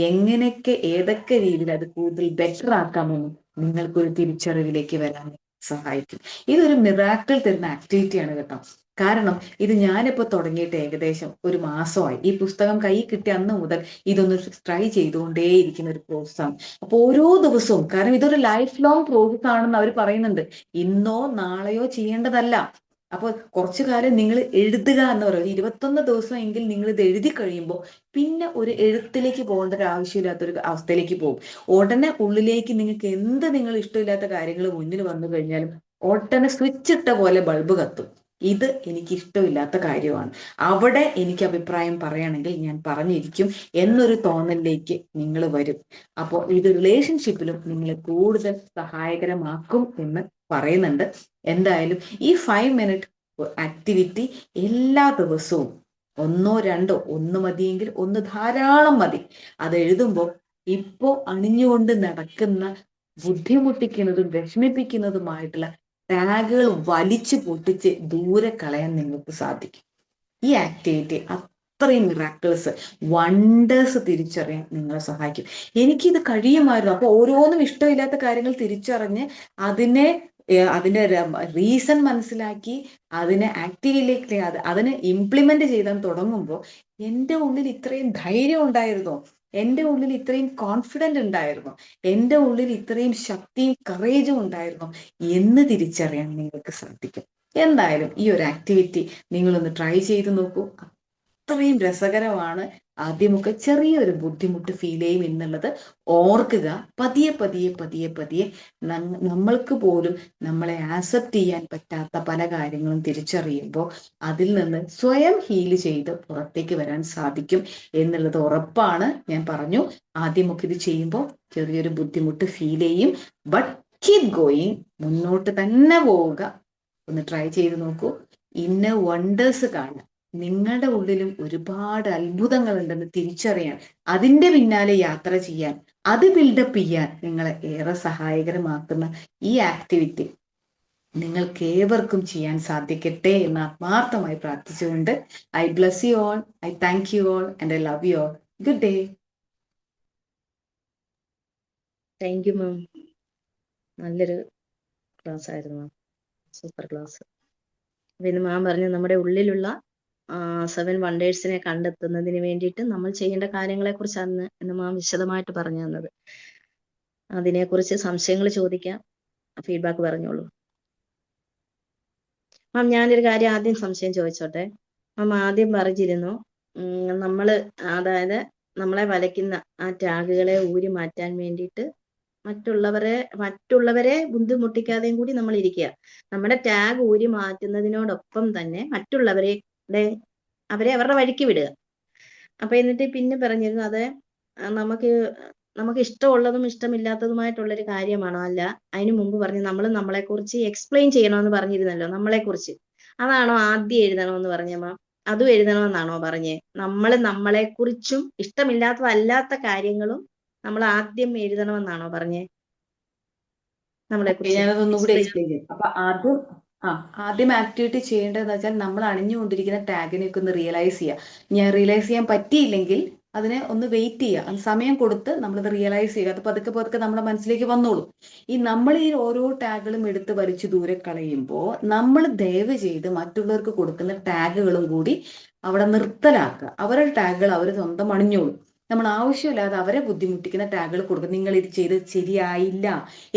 എങ്ങനെയൊക്കെ ഏതൊക്കെ രീതിയിൽ അത് കൂടുതൽ ബെറ്റർ ആക്കാമെന്നും നിങ്ങൾക്കൊരു തിരിച്ചറിവിലേക്ക് വരാൻ സഹായിക്കും. ഇതൊരു മിറാക്കിൾ തരുന്ന ആക്ടിവിറ്റിയാണ് കേട്ടോ. കാരണം ഇത് ഞാനിപ്പോൾ തുടങ്ങിയിട്ട് ഏകദേശം 1 മാസമായി. ഈ പുസ്തകം കൈ കിട്ടിയ അന്ന് മുതൽ ഇതൊന്ന് ട്രൈ ചെയ്തുകൊണ്ടേയിരിക്കുന്ന ഒരു പ്രോസസ്സാണ്. അപ്പൊ ഓരോ ദിവസവും, കാരണം ഇതൊരു ലൈഫ് ലോങ് പ്രോസസ് ആണെന്ന് അവർ പറയുന്നുണ്ട്, ഇന്നോ നാളെയോ ചെയ്യേണ്ടതല്ല. അപ്പൊ കുറച്ചു കാലം നിങ്ങൾ എഴുതുക എന്ന് പറയുന്നത് 21 ദിവസം എങ്കിൽ നിങ്ങൾ ഇത് എഴുതി കഴിയുമ്പോൾ പിന്നെ ഒരു എഴുത്തിലേക്ക് പോകേണ്ട ഒരു ആവശ്യമില്ലാത്തൊരു അവസ്ഥയിലേക്ക് പോകും. ഉടനെ ഉള്ളിലേക്ക് നിങ്ങൾക്ക് എന്ത് നിങ്ങൾ ഇഷ്ടമില്ലാത്ത കാര്യങ്ങൾ മുന്നിൽ വന്നു കഴിഞ്ഞാലും ഉടനെ സ്വിച്ച് ഇട്ട പോലെ ബൾബ് കത്തും. ഇത് എനിക്ക് ഇഷ്ടമില്ലാത്ത കാര്യമാണ്, അവിടെ എനിക്ക് അഭിപ്രായം പറയുകയാണെങ്കിൽ ഞാൻ പറഞ്ഞിരിക്കും എന്നൊരു തോന്നലിലേക്ക് നിങ്ങൾ വരും. അപ്പോൾ ഇത് റിലേഷൻഷിപ്പിലും നിങ്ങളെ കൂടുതൽ സഹായകരമാക്കും എന്ന് പറയുന്നുണ്ട്. എന്തായാലും ഈ 5 മിനിറ്റ് ആക്ടിവിറ്റി എല്ലാ ദിവസവും 1-2, 1 മതിയെങ്കിൽ 1 ധാരാളം മതി. അത് എഴുതുമ്പോൾ ഇപ്പോ അണിഞ്ഞുകൊണ്ട് നടക്കുന്ന ബുദ്ധിമുട്ടിക്കുന്നതും വിഷമിപ്പിക്കുന്നതുമായിട്ടുള്ള ടാഗുകൾ വലിച്ചു പൊട്ടിച്ച് ദൂരെ കളയാൻ നിങ്ങൾക്ക് സാധിക്കും. ഈ ആക്ടിവിറ്റി അത്രയും മിറാക്കിൾസ്, വണ്ടേഴ്സ് തിരിച്ചറിയാൻ നിങ്ങളെ സഹായിക്കും. എനിക്കിത് കഴിയുമായിരുന്നു. അപ്പൊ ഓരോന്നും ഇഷ്ടമില്ലാത്ത കാര്യങ്ങൾ തിരിച്ചറിഞ്ഞ് അതിന്റെ റീസൺ മനസ്സിലാക്കി അതിനെ ആക്ടിവിലേക്ക് അതിനെ ഇംപ്ലിമെന്റ് ചെയ്താൽ തുടങ്ങുമ്പോൾ എൻ്റെ ഉള്ളിൽ ഇത്രയും ധൈര്യം ഉണ്ടായിരുന്നോ, എൻ്റെ ഉള്ളിൽ ഇത്രയും കോൺഫിഡന്റ് ഉണ്ടായിരുന്നു, എൻ്റെ ഉള്ളിൽ ഇത്രയും ശക്തിയും കറേജും ഉണ്ടായിരുന്നു എന്ന് തിരിച്ചറിയാൻ നിങ്ങൾക്ക് സാധിക്കും. എന്തായാലും ഈ ഒരു ആക്ടിവിറ്റി നിങ്ങളൊന്ന് ട്രൈ ചെയ്ത് നോക്കൂ. അത്രയും രസകരമാണ്. ആദ്യമൊക്കെ ചെറിയൊരു ബുദ്ധിമുട്ട് ഫീൽ ചെയ്യും എന്നുള്ളത് ഓർക്കുക. പതിയെ പതിയെ പതിയെ പതിയെ നമ്മൾക്ക് പോലും നമ്മളെ ആക്സെപ്റ്റ് ചെയ്യാൻ പറ്റാത്ത പല കാര്യങ്ങളും തിരിച്ചറിയുമ്പോൾ അതിൽ നിന്ന് സ്വയം ഹീൽ ചെയ്ത് പുറത്തേക്ക് വരാൻ സാധിക്കും എന്നുള്ളത് ഉറപ്പാണ്. ഞാൻ പറഞ്ഞു, ആദ്യമൊക്കെ ഇത് ചെയ്യുമ്പോൾ ചെറിയൊരു ബുദ്ധിമുട്ട് ഫീൽ ചെയ്യും. ബട്ട് കീപ് ഗോയിങ്, മുന്നോട്ട് തന്നെ പോവുക. ഒന്ന് ട്രൈ ചെയ്ത് നോക്കൂ. ഇന്നർ വണ്ടേഴ്സ് കാണാം. നിങ്ങളുടെ ഉള്ളിലും ഒരുപാട് അത്ഭുതങ്ങൾ ഉണ്ടെന്ന് തിരിച്ചറിയാൻ, അതിന്റെ പിന്നാലെ യാത്ര ചെയ്യാൻ, അത് ബിൽഡപ്പ് ചെയ്യാൻ നിങ്ങളെ ഏറെ സഹായകരമാക്കുന്ന ഈ ആക്ടിവിറ്റി നിങ്ങൾക്ക് ഏവർക്കും ചെയ്യാൻ സാധിക്കട്ടെ എന്ന് ആത്മാർത്ഥമായി പ്രാർത്ഥിച്ചുകൊണ്ട് I bless you all, I thank you all and I love you all. Good day. Thank you ma'am. നല്ലൊരു ക്ലാസ് ആയിരുന്നു മാം, സൂപ്പർ ക്ലാസ്. പിന്നെ മാം പറഞ്ഞു നമ്മുടെ ഉള്ളിലുള്ള 7 വണ്ടേഴ്സിനെ കണ്ടെത്തുന്നതിന് വേണ്ടിയിട്ട് നമ്മൾ ചെയ്യേണ്ട കാര്യങ്ങളെ കുറിച്ചാണ് എന്ന് മാം വിശദമായിട്ട് പറഞ്ഞു തന്നത്. അതിനെക്കുറിച്ച് സംശയങ്ങൾ ചോദിക്കാം, ഫീഡ്ബാക്ക് പറഞ്ഞോളൂ. മാം ഞാനൊരു കാര്യം ആദ്യം സംശയം ചോദിച്ചോട്ടെ. മാം ആദ്യം പറഞ്ഞിരുന്നു നമ്മള് അതായത് നമ്മളെ വലയ്ക്കുന്ന ആ ടാഗുകളെ ഊരി മാറ്റാൻ വേണ്ടിയിട്ട് മറ്റുള്ളവരെ ബുദ്ധിമുട്ടിക്കാതെയും കൂടി നമ്മൾ ഇരിക്കുക. നമ്മുടെ ടാഗ് ഊരി മാറ്റുന്നതിനോടൊപ്പം തന്നെ അവരെ അവരുടെ വഴിക്ക് വിടുക. അപ്പൊ എന്നിട്ട് പിന്നെ പറഞ്ഞിരുന്നു അത് നമുക്ക് ഇഷ്ടമുള്ളതും ഇഷ്ടമില്ലാത്തതുമായിട്ടുള്ളൊരു കാര്യമാണോ? അല്ല, അതിനു മുമ്പ് പറഞ്ഞു നമ്മളെ കുറിച്ച് എക്സ്പ്ലെയിൻ ചെയ്യണമെന്ന് പറഞ്ഞിരുന്നല്ലോ. നമ്മളെ കുറിച്ച് അതാണോ ആദ്യം എഴുതണമെന്ന് പറഞ്ഞ മാം? അതും എഴുതണമെന്നാണോ പറഞ്ഞേ? നമ്മളെ കുറിച്ചും ഇഷ്ടമില്ലാത്തതല്ലാത്ത കാര്യങ്ങളും നമ്മൾ ആദ്യം എഴുതണമെന്നാണോ പറഞ്ഞേ? നമ്മളെ കുറിച്ച് ഞാനതൊന്നുകൂടി എക്സ്പ്ലെയിൻ ചെയ്യും. അപ്പൊ ആദ്യം ആക്ടിവിറ്റി ചെയ്യേണ്ടതെന്ന് വെച്ചാൽ നമ്മൾ അണിഞ്ഞുകൊണ്ടിരിക്കുന്ന ടാഗിനെയൊക്കെ ഒന്ന് റിയലൈസ് ചെയ്യുക. ഞാൻ റിയലൈസ് ചെയ്യാൻ പറ്റിയില്ലെങ്കിൽ അതിനെ ഒന്ന് വെയിറ്റ് ചെയ്യുക, അത് സമയം കൊടുത്ത് നമ്മളത് റിയലൈസ് ചെയ്യുക. അത് പതുക്കെ പതുക്കെ നമ്മുടെ മനസ്സിലേക്ക് വന്നോളൂ. നമ്മൾ ഈ ഓരോ ടാഗുകളും എടുത്ത് വലിച്ചു ദൂരെ കളയുമ്പോൾ നമ്മൾ ദയവ് ചെയ്ത് മറ്റുള്ളവർക്ക് കൊടുക്കുന്ന ടാഗുകളും കൂടി അവിടെ നിർത്തലാക്കുക. അവരുടെ ടാഗുകൾ അവർ സ്വന്തം അണിഞ്ഞോളൂ. നമ്മൾ ആവശ്യമില്ലാതെ അവരെ ബുദ്ധിമുട്ടിക്കുന്ന ടാഗുകൾ കൊടുക്കും. നിങ്ങൾ ഇത് ചെയ്ത് ശരിയായില്ല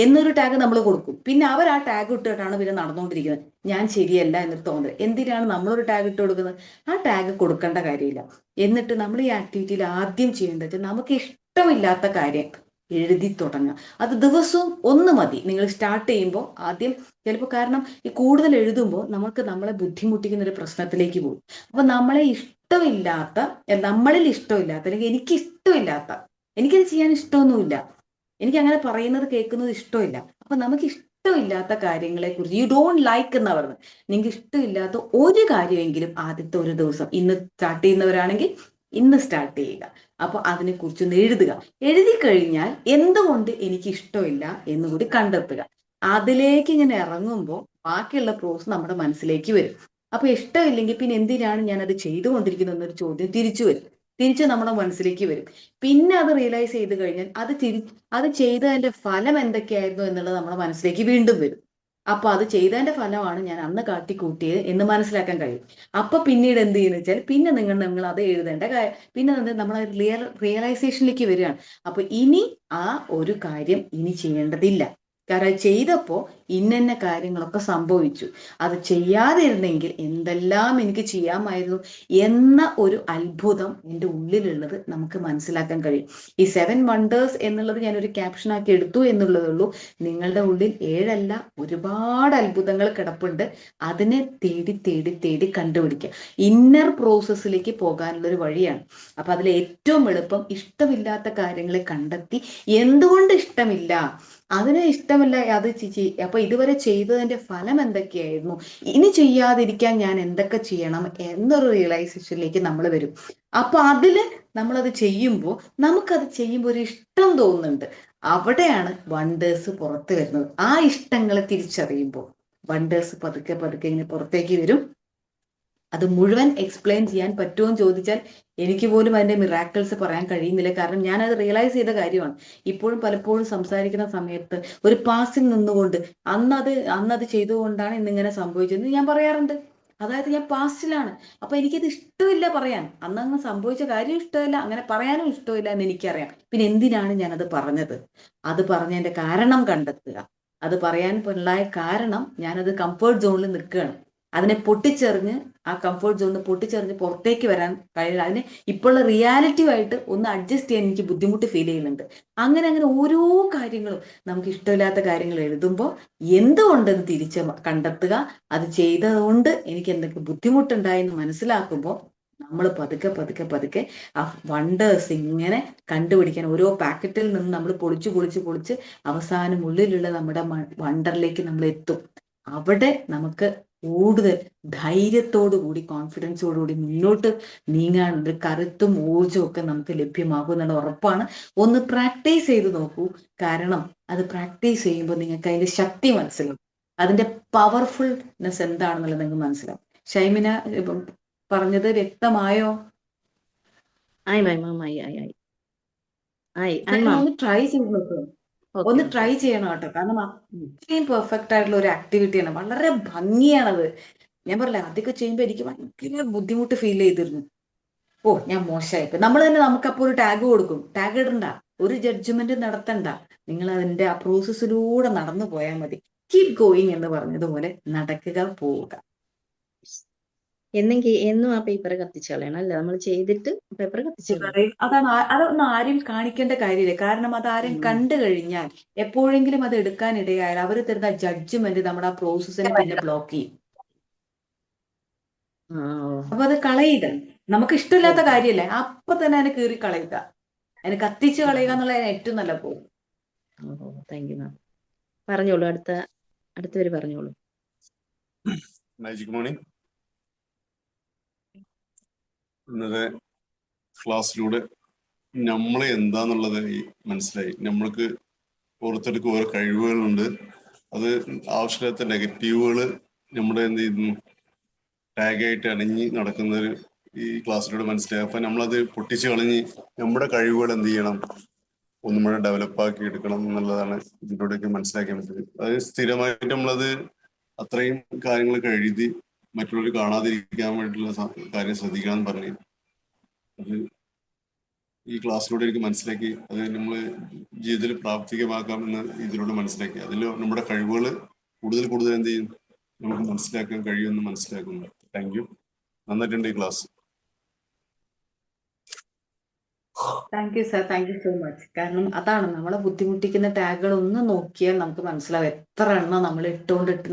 എന്നൊരു ടാഗ് നമ്മൾ കൊടുക്കും. പിന്നെ അവർ ആ ടാഗ് ഇട്ടിട്ടാണ് പിന്നെ നടന്നുകൊണ്ടിരിക്കുന്നത്. ഞാൻ ശരിയല്ല എന്നൊരു തോന്നൽ. എന്തിനാണ് നമ്മളൊരു ടാഗ് ഇട്ട് കൊടുക്കുന്നത്? ആ ടാഗ് കൊടുക്കേണ്ട കാര്യമില്ല. എന്നിട്ട് നമ്മൾ ഈ ആക്ടിവിറ്റിയിൽ ആദ്യം ചെയ്യേണ്ടത് നമുക്ക് ഇഷ്ടമില്ലാത്ത കാര്യം എഴുതി തുടങ്ങുക. അത് ദിവസവും ഒന്ന് മതി. നിങ്ങൾ സ്റ്റാർട്ട് ചെയ്യുമ്പോൾ ആദ്യം ചിലപ്പോൾ, കാരണം ഈ കൂടുതൽ എഴുതുമ്പോൾ നമുക്ക് നമ്മളെ ബുദ്ധിമുട്ടിക്കുന്ന ഒരു പ്രശ്നത്തിലേക്ക് പോകും. അപ്പൊ നമ്മളിൽ ഇഷ്ടമില്ലാത്ത അല്ലെങ്കിൽ എനിക്കത് ചെയ്യാൻ ഇഷ്ടമൊന്നുമില്ല, എനിക്ക് അങ്ങനെ പറയുന്നത് കേൾക്കുന്നത് ഇഷ്ടമില്ല. അപ്പൊ നമുക്ക് ഇഷ്ടമില്ലാത്ത കാര്യങ്ങളെ കുറിച്ച് യു ഡോണ്ട് ലൈക്ക് എന്നാ പറയുന്നത്. നിങ്ങൾക്ക് ഇഷ്ടമില്ലാത്ത ഒരു കാര്യമെങ്കിലും ആദ്യത്തെ ഒരു ദിവസം, ഇന്ന് സ്റ്റാർട്ട് ചെയ്യുന്നവരാണെങ്കിൽ ഇന്ന് സ്റ്റാർട്ട് ചെയ്യുക. അപ്പൊ അതിനെക്കുറിച്ചൊന്ന് എഴുതുക. എഴുതി കഴിഞ്ഞാൽ എന്തുകൊണ്ട് എനിക്ക് ഇഷ്ടമില്ല എന്നുകൂടി കണ്ടെത്തുക. അതിലേക്ക് ഇങ്ങനെ ഇറങ്ങുമ്പോൾ ബാക്കിയുള്ള പ്രോസസ് നമ്മുടെ മനസ്സിലേക്ക് വരും. അപ്പൊ ഇഷ്ടമില്ലെങ്കിൽ പിന്നെ എന്തിനാണ് ഞാൻ അത് ചെയ്തുകൊണ്ടിരിക്കുന്നത് എന്നൊരു ചോദ്യം തിരിച്ചു നമ്മുടെ മനസ്സിലേക്ക് വരും. പിന്നെ അത് റിയലൈസ് ചെയ്ത് കഴിഞ്ഞാൽ അത് ചെയ്തതിന്റെ ഫലം എന്തൊക്കെയായിരുന്നു എന്നുള്ളത് നമ്മുടെ മനസ്സിലേക്ക് വീണ്ടും വരും. അപ്പൊ അത് ചെയ്തതിന്റെ ഫലമാണ് ഞാൻ അന്ന് കാട്ടിക്കൂട്ടിയത് എന്ന് മനസ്സിലാക്കാൻ കഴിയും. അപ്പൊ പിന്നീട് എന്ത് ചെയ്യുന്ന വെച്ചാൽ പിന്നെ നിങ്ങൾ അത് എഴുതേണ്ട കാര്യം, പിന്നെ നമ്മൾ റിയലൈസേഷനിലേക്ക് വരികയാണ്. അപ്പൊ ഇനി ആ ഒരു കാര്യം ഇനി ചെയ്യേണ്ടതില്ല. കാരണം ചെയ്തപ്പോൾ ഇന്ന കാര്യങ്ങളൊക്കെ സംഭവിച്ചു. അത് ചെയ്യാതിരുന്നെങ്കിൽ എന്തെല്ലാം എനിക്ക് ചെയ്യാമായിരുന്നു എന്ന ഒരു അത്ഭുതം എൻ്റെ ഉള്ളിലുള്ളത് നമുക്ക് മനസ്സിലാക്കാൻ കഴിയും. ഈ 7 വണ്ടേഴ്സ് എന്നുള്ളത് ഞാനൊരു ക്യാപ്ഷനാക്കി എടുത്തു എന്നുള്ളതേ ഉള്ളൂ. നിങ്ങളുടെ ഉള്ളിൽ 7 അല്ല, ഒരുപാട് അത്ഭുതങ്ങൾ കിടപ്പുണ്ട്. അതിനെ തേടി തേടി തേടി കണ്ടുപിടിക്കുക. ഇന്നർ പ്രോസസ്സിലേക്ക് പോകാനുള്ളൊരു വഴിയാണ്. അപ്പൊ അതിൽ ഏറ്റവും എളുപ്പം ഇഷ്ടമില്ലാത്ത കാര്യങ്ങളെ കണ്ടെത്തി എന്തുകൊണ്ട് ഇഷ്ടമില്ല, അതിനെ ഇഷ്ടമില്ല, അത് അപ്പൊ ഇതുവരെ ചെയ്തതിന്റെ ഫലം എന്തൊക്കെയായിരുന്നു, ഇനി ചെയ്യാതിരിക്കാൻ ഞാൻ എന്തൊക്കെ ചെയ്യണം എന്നൊരു റിയലൈസേഷനിലേക്ക് നമ്മൾ വരും. അപ്പൊ അതില് നമ്മളത് ചെയ്യുമ്പോൾ നമുക്കത് ചെയ്യുമ്പോൾ ഒരു ഇഷ്ടം തോന്നുന്നുണ്ട്. അവിടെയാണ് വണ്ടേഴ്സ് പുറത്ത് വരുന്നത്. ആ ഇഷ്ടങ്ങളെ തിരിച്ചറിയുമ്പോൾ വണ്ടേഴ്സ് പതുക്കെ പതുക്കെ ഇങ്ങനെ പുറത്തേക്ക് വരും. അത് മുഴുവൻ എക്സ്പ്ലെയിൻ ചെയ്യാൻ പറ്റുമോ എന്ന് ചോദിച്ചാൽ എനിക്ക് പോലും അതിന്റെ മിറാക്കിൾസ് പറയാൻ കഴിയുന്നില്ല. കാരണം ഞാൻ അത് റിയലൈസ് ചെയ്ത കാര്യമാണ്. ഇപ്പോഴും പലപ്പോഴും സംസാരിക്കുന്ന സമയത്ത് ഒരു പാസിൽ നിന്നുകൊണ്ട് അന്നത് ചെയ്തുകൊണ്ടാണ് ഇന്നിങ്ങനെ സംഭവിച്ചതെന്ന് ഞാൻ പറയാറുണ്ട്. അതായത് ഞാൻ പാസ്റ്റിലാണ്. അപ്പൊ എനിക്കത് ഇഷ്ടമില്ല പറയാൻ. അന്നങ്ങ് സംഭവിച്ച കാര്യം ഇഷ്ടമില്ല, അങ്ങനെ പറയാനും ഇഷ്ടമില്ല എന്ന് എനിക്കറിയാം. പിന്നെ എന്തിനാണ് ഞാനത് പറഞ്ഞത്? അത് പറഞ്ഞതിന്റെ കാരണം കണ്ടെത്തുക. അത് പറയാൻ ഉണ്ടായ കാരണം ഞാനത് കംഫർട്ട് സോണിൽ നിൽക്കുകയാണ്. അതിനെ പൊട്ടിച്ചെറിഞ്ഞ് ആ കംഫർട്ട് സോണിൽ പൊട്ടിച്ചെറിഞ്ഞ് പുറത്തേക്ക് വരാൻ കഴിയില്ല. അതിന് ഇപ്പോഴുള്ള റിയാലിറ്റിയുമായിട്ട് ഒന്ന് അഡ്ജസ്റ്റ് ചെയ്യാൻ എനിക്ക് ബുദ്ധിമുട്ട് ഫീൽ ചെയ്യുന്നുണ്ട്. അങ്ങനെ അങ്ങനെ ഓരോ കാര്യങ്ങളും നമുക്ക് ഇഷ്ടമില്ലാത്ത കാര്യങ്ങൾ എഴുതുമ്പോൾ എന്തുകൊണ്ടെന്ന് തിരിച്ച് കണ്ടെത്തുക. അത് ചെയ്തതുകൊണ്ട് എനിക്ക് എന്തൊക്കെ ബുദ്ധിമുട്ടുണ്ടായെന്ന് മനസ്സിലാക്കുമ്പോൾ നമ്മൾ പതുക്കെ പതുക്കെ പതുക്കെ ആ വണ്ടേഴ്സ് ഇങ്ങനെ കണ്ടുപിടിക്കാൻ ഓരോ പാക്കറ്റിൽ നിന്ന് നമ്മൾ പൊളിച്ച് പൊളിച്ച് പൊളിച്ച് അവസാനം ഉള്ളിലുള്ള നമ്മുടെ വണ്ടറിലേക്ക് നമ്മൾ എത്തും. അവിടെ നമുക്ക് കൂടുതൽ ധൈര്യത്തോടു കൂടി കോൺഫിഡൻസോടു കൂടി മുന്നോട്ട് നീങ്ങാനുള്ള കരുത്തും ഊർജവും ഒക്കെ നമുക്ക് ലഭ്യമാകും എന്നുള്ള ഉറപ്പാണ്. ഒന്ന് പ്രാക്ടീസ് ചെയ്ത് നോക്കൂ. കാരണം അത് പ്രാക്ടീസ് ചെയ്യുമ്പോൾ നിങ്ങൾക്ക് അതിന്റെ ശക്തി മനസ്സിലാവും, അതിന്റെ പവർഫുൾനെസ് എന്താണെന്നുള്ളത് നിങ്ങൾക്ക് മനസ്സിലാവും. ഷൈമിന പറഞ്ഞത് വ്യക്തമായോ? ആയി മാം, ആയി മാം. ഒന്ന് ട്രൈ ചെയ്ത് നോക്കൂ, ഒന്ന് ട്രൈ ചെയ്യണം കേട്ടോ. കാരണം അത്രയും പെർഫെക്റ്റ് ആയിട്ടുള്ള ഒരു ആക്ടിവിറ്റിയാണ്, വളരെ ഭംഗിയാണത്. ഞാൻ പറഞ്ഞില്ല, അതൊക്കെ ചെയ്യുമ്പോൾ എനിക്ക് ഭയങ്കര ബുദ്ധിമുട്ട് ഫീൽ ചെയ്തിരുന്നു. ഓ ഞാൻ മോശമായിപ്പോ. നമ്മൾ തന്നെ നമുക്കപ്പോൾ ഒരു ടാഗ് കൊടുക്കും. ടാഗ് ഇടണ്ട, ഒരു ജഡ്ജ്മെന്റ് നടത്തണ്ട, നിങ്ങൾ അതിന്റെ ആ പ്രോസസ്സിലൂടെ നടന്നു പോയാൽ മതി. കീപ് ഗോയിങ് എന്ന് പറഞ്ഞതുപോലെ നടക്കുക, പോവുക. എന്നും ആ പേപ്പർ കത്തിച്ച് കളയണം അല്ലേ? നമ്മൾ ചെയ്തിട്ട് പേപ്പർ കത്തിച്ച് കളയണം. അതൊന്നും ആരും കാണിക്കേണ്ട കാര്യമില്ല. കാരണം അത് ആരും കണ്ടു കഴിഞ്ഞാൽ എപ്പോഴെങ്കിലും അത് എടുക്കാൻ ഇടയായാൽ അവർ തരുന്ന ജഡ്ജ്മെന്റ് നമ്മുടെ ആ പ്രോസസ്സിനെ പിന്നെ ബ്ലോക്ക് ചെയ്യും. അപ്പൊ അത് കളയുക. നമുക്ക് ഇഷ്ടമില്ലാത്ത കാര്യമല്ലേ, അപ്പൊ തന്നെ അതിനെ കീറി കളയുക, അതിനെ കത്തിച്ച് കളയുക എന്നുള്ളതിന് ഏറ്റവും നല്ല പോകും. Thank you ma'am. പറഞ്ഞോളൂ, അടുത്തവര് പറഞ്ഞോളൂ. Magic morning. ഇന്നത്തെ ക്ലാസ്സിലൂടെ നമ്മൾ എന്താന്നുള്ളത് മനസ്സിലായി. നമ്മൾക്ക് ഓരോരുത്തർക്കും ഓരോ കഴിവുകളുണ്ട്. അത് ആവശ്യമില്ലാത്ത നെഗറ്റീവുകൾ നമ്മുടെ എന്ത് ചെയ്യുന്നു, ടാഗായിട്ട് അണിഞ്ഞ് നടക്കുന്നൊരു ഈ ക്ലാസ്സിലൂടെ മനസ്സിലായി. അപ്പൊ നമ്മളത് പൊട്ടിച്ച് കളഞ്ഞ് നമ്മുടെ കഴിവുകൾ എന്ത് ചെയ്യണം, ഒന്നും കൂടെ ഡെവലപ്പാക്കി എടുക്കണം എന്നുള്ളതാണ് ഇതിലൂടെയൊക്കെ മനസ്സിലാക്കാൻ പറ്റുന്നത്. അത് സ്ഥിരമായിട്ട് നമ്മളത് അത്രയും കാര്യങ്ങളൊക്കെ എഴുതി മറ്റുള്ളവർ കാണാതിരിക്കാൻ വേണ്ടിയിട്ടുള്ള കാര്യം ശ്രദ്ധിക്കണം എന്ന് പറഞ്ഞു. അത് ഈ ക്ലാസ്സിലൂടെ എനിക്ക് മനസ്സിലാക്കി. അത് നമ്മൾ ജീവിതത്തിൽ പ്രാവർത്തികമാക്കാമെന്ന് ഇതിലൂടെ മനസ്സിലാക്കി. അതിൽ നമ്മുടെ കഴിവുകൾ കൂടുതൽ കൂടുതൽ എന്ത് ചെയ്യും, നമുക്ക് മനസ്സിലാക്കാൻ കഴിയുമെന്ന് മനസ്സിലാക്കുന്നു. Thank you. നന്നായിട്ടുണ്ട് ഈ class. Thank you sir, thank you so much. കാരണം അതാണ് നമ്മളെ ബുദ്ധിമുട്ടിക്കുന്ന ടാഗുകൾ ഒന്ന് നോക്കിയാൽ നമുക്ക് മനസ്സിലാവും എത്ര എണ്ണം നമ്മൾ ഇട്ടുകൊണ്ടിട്ട്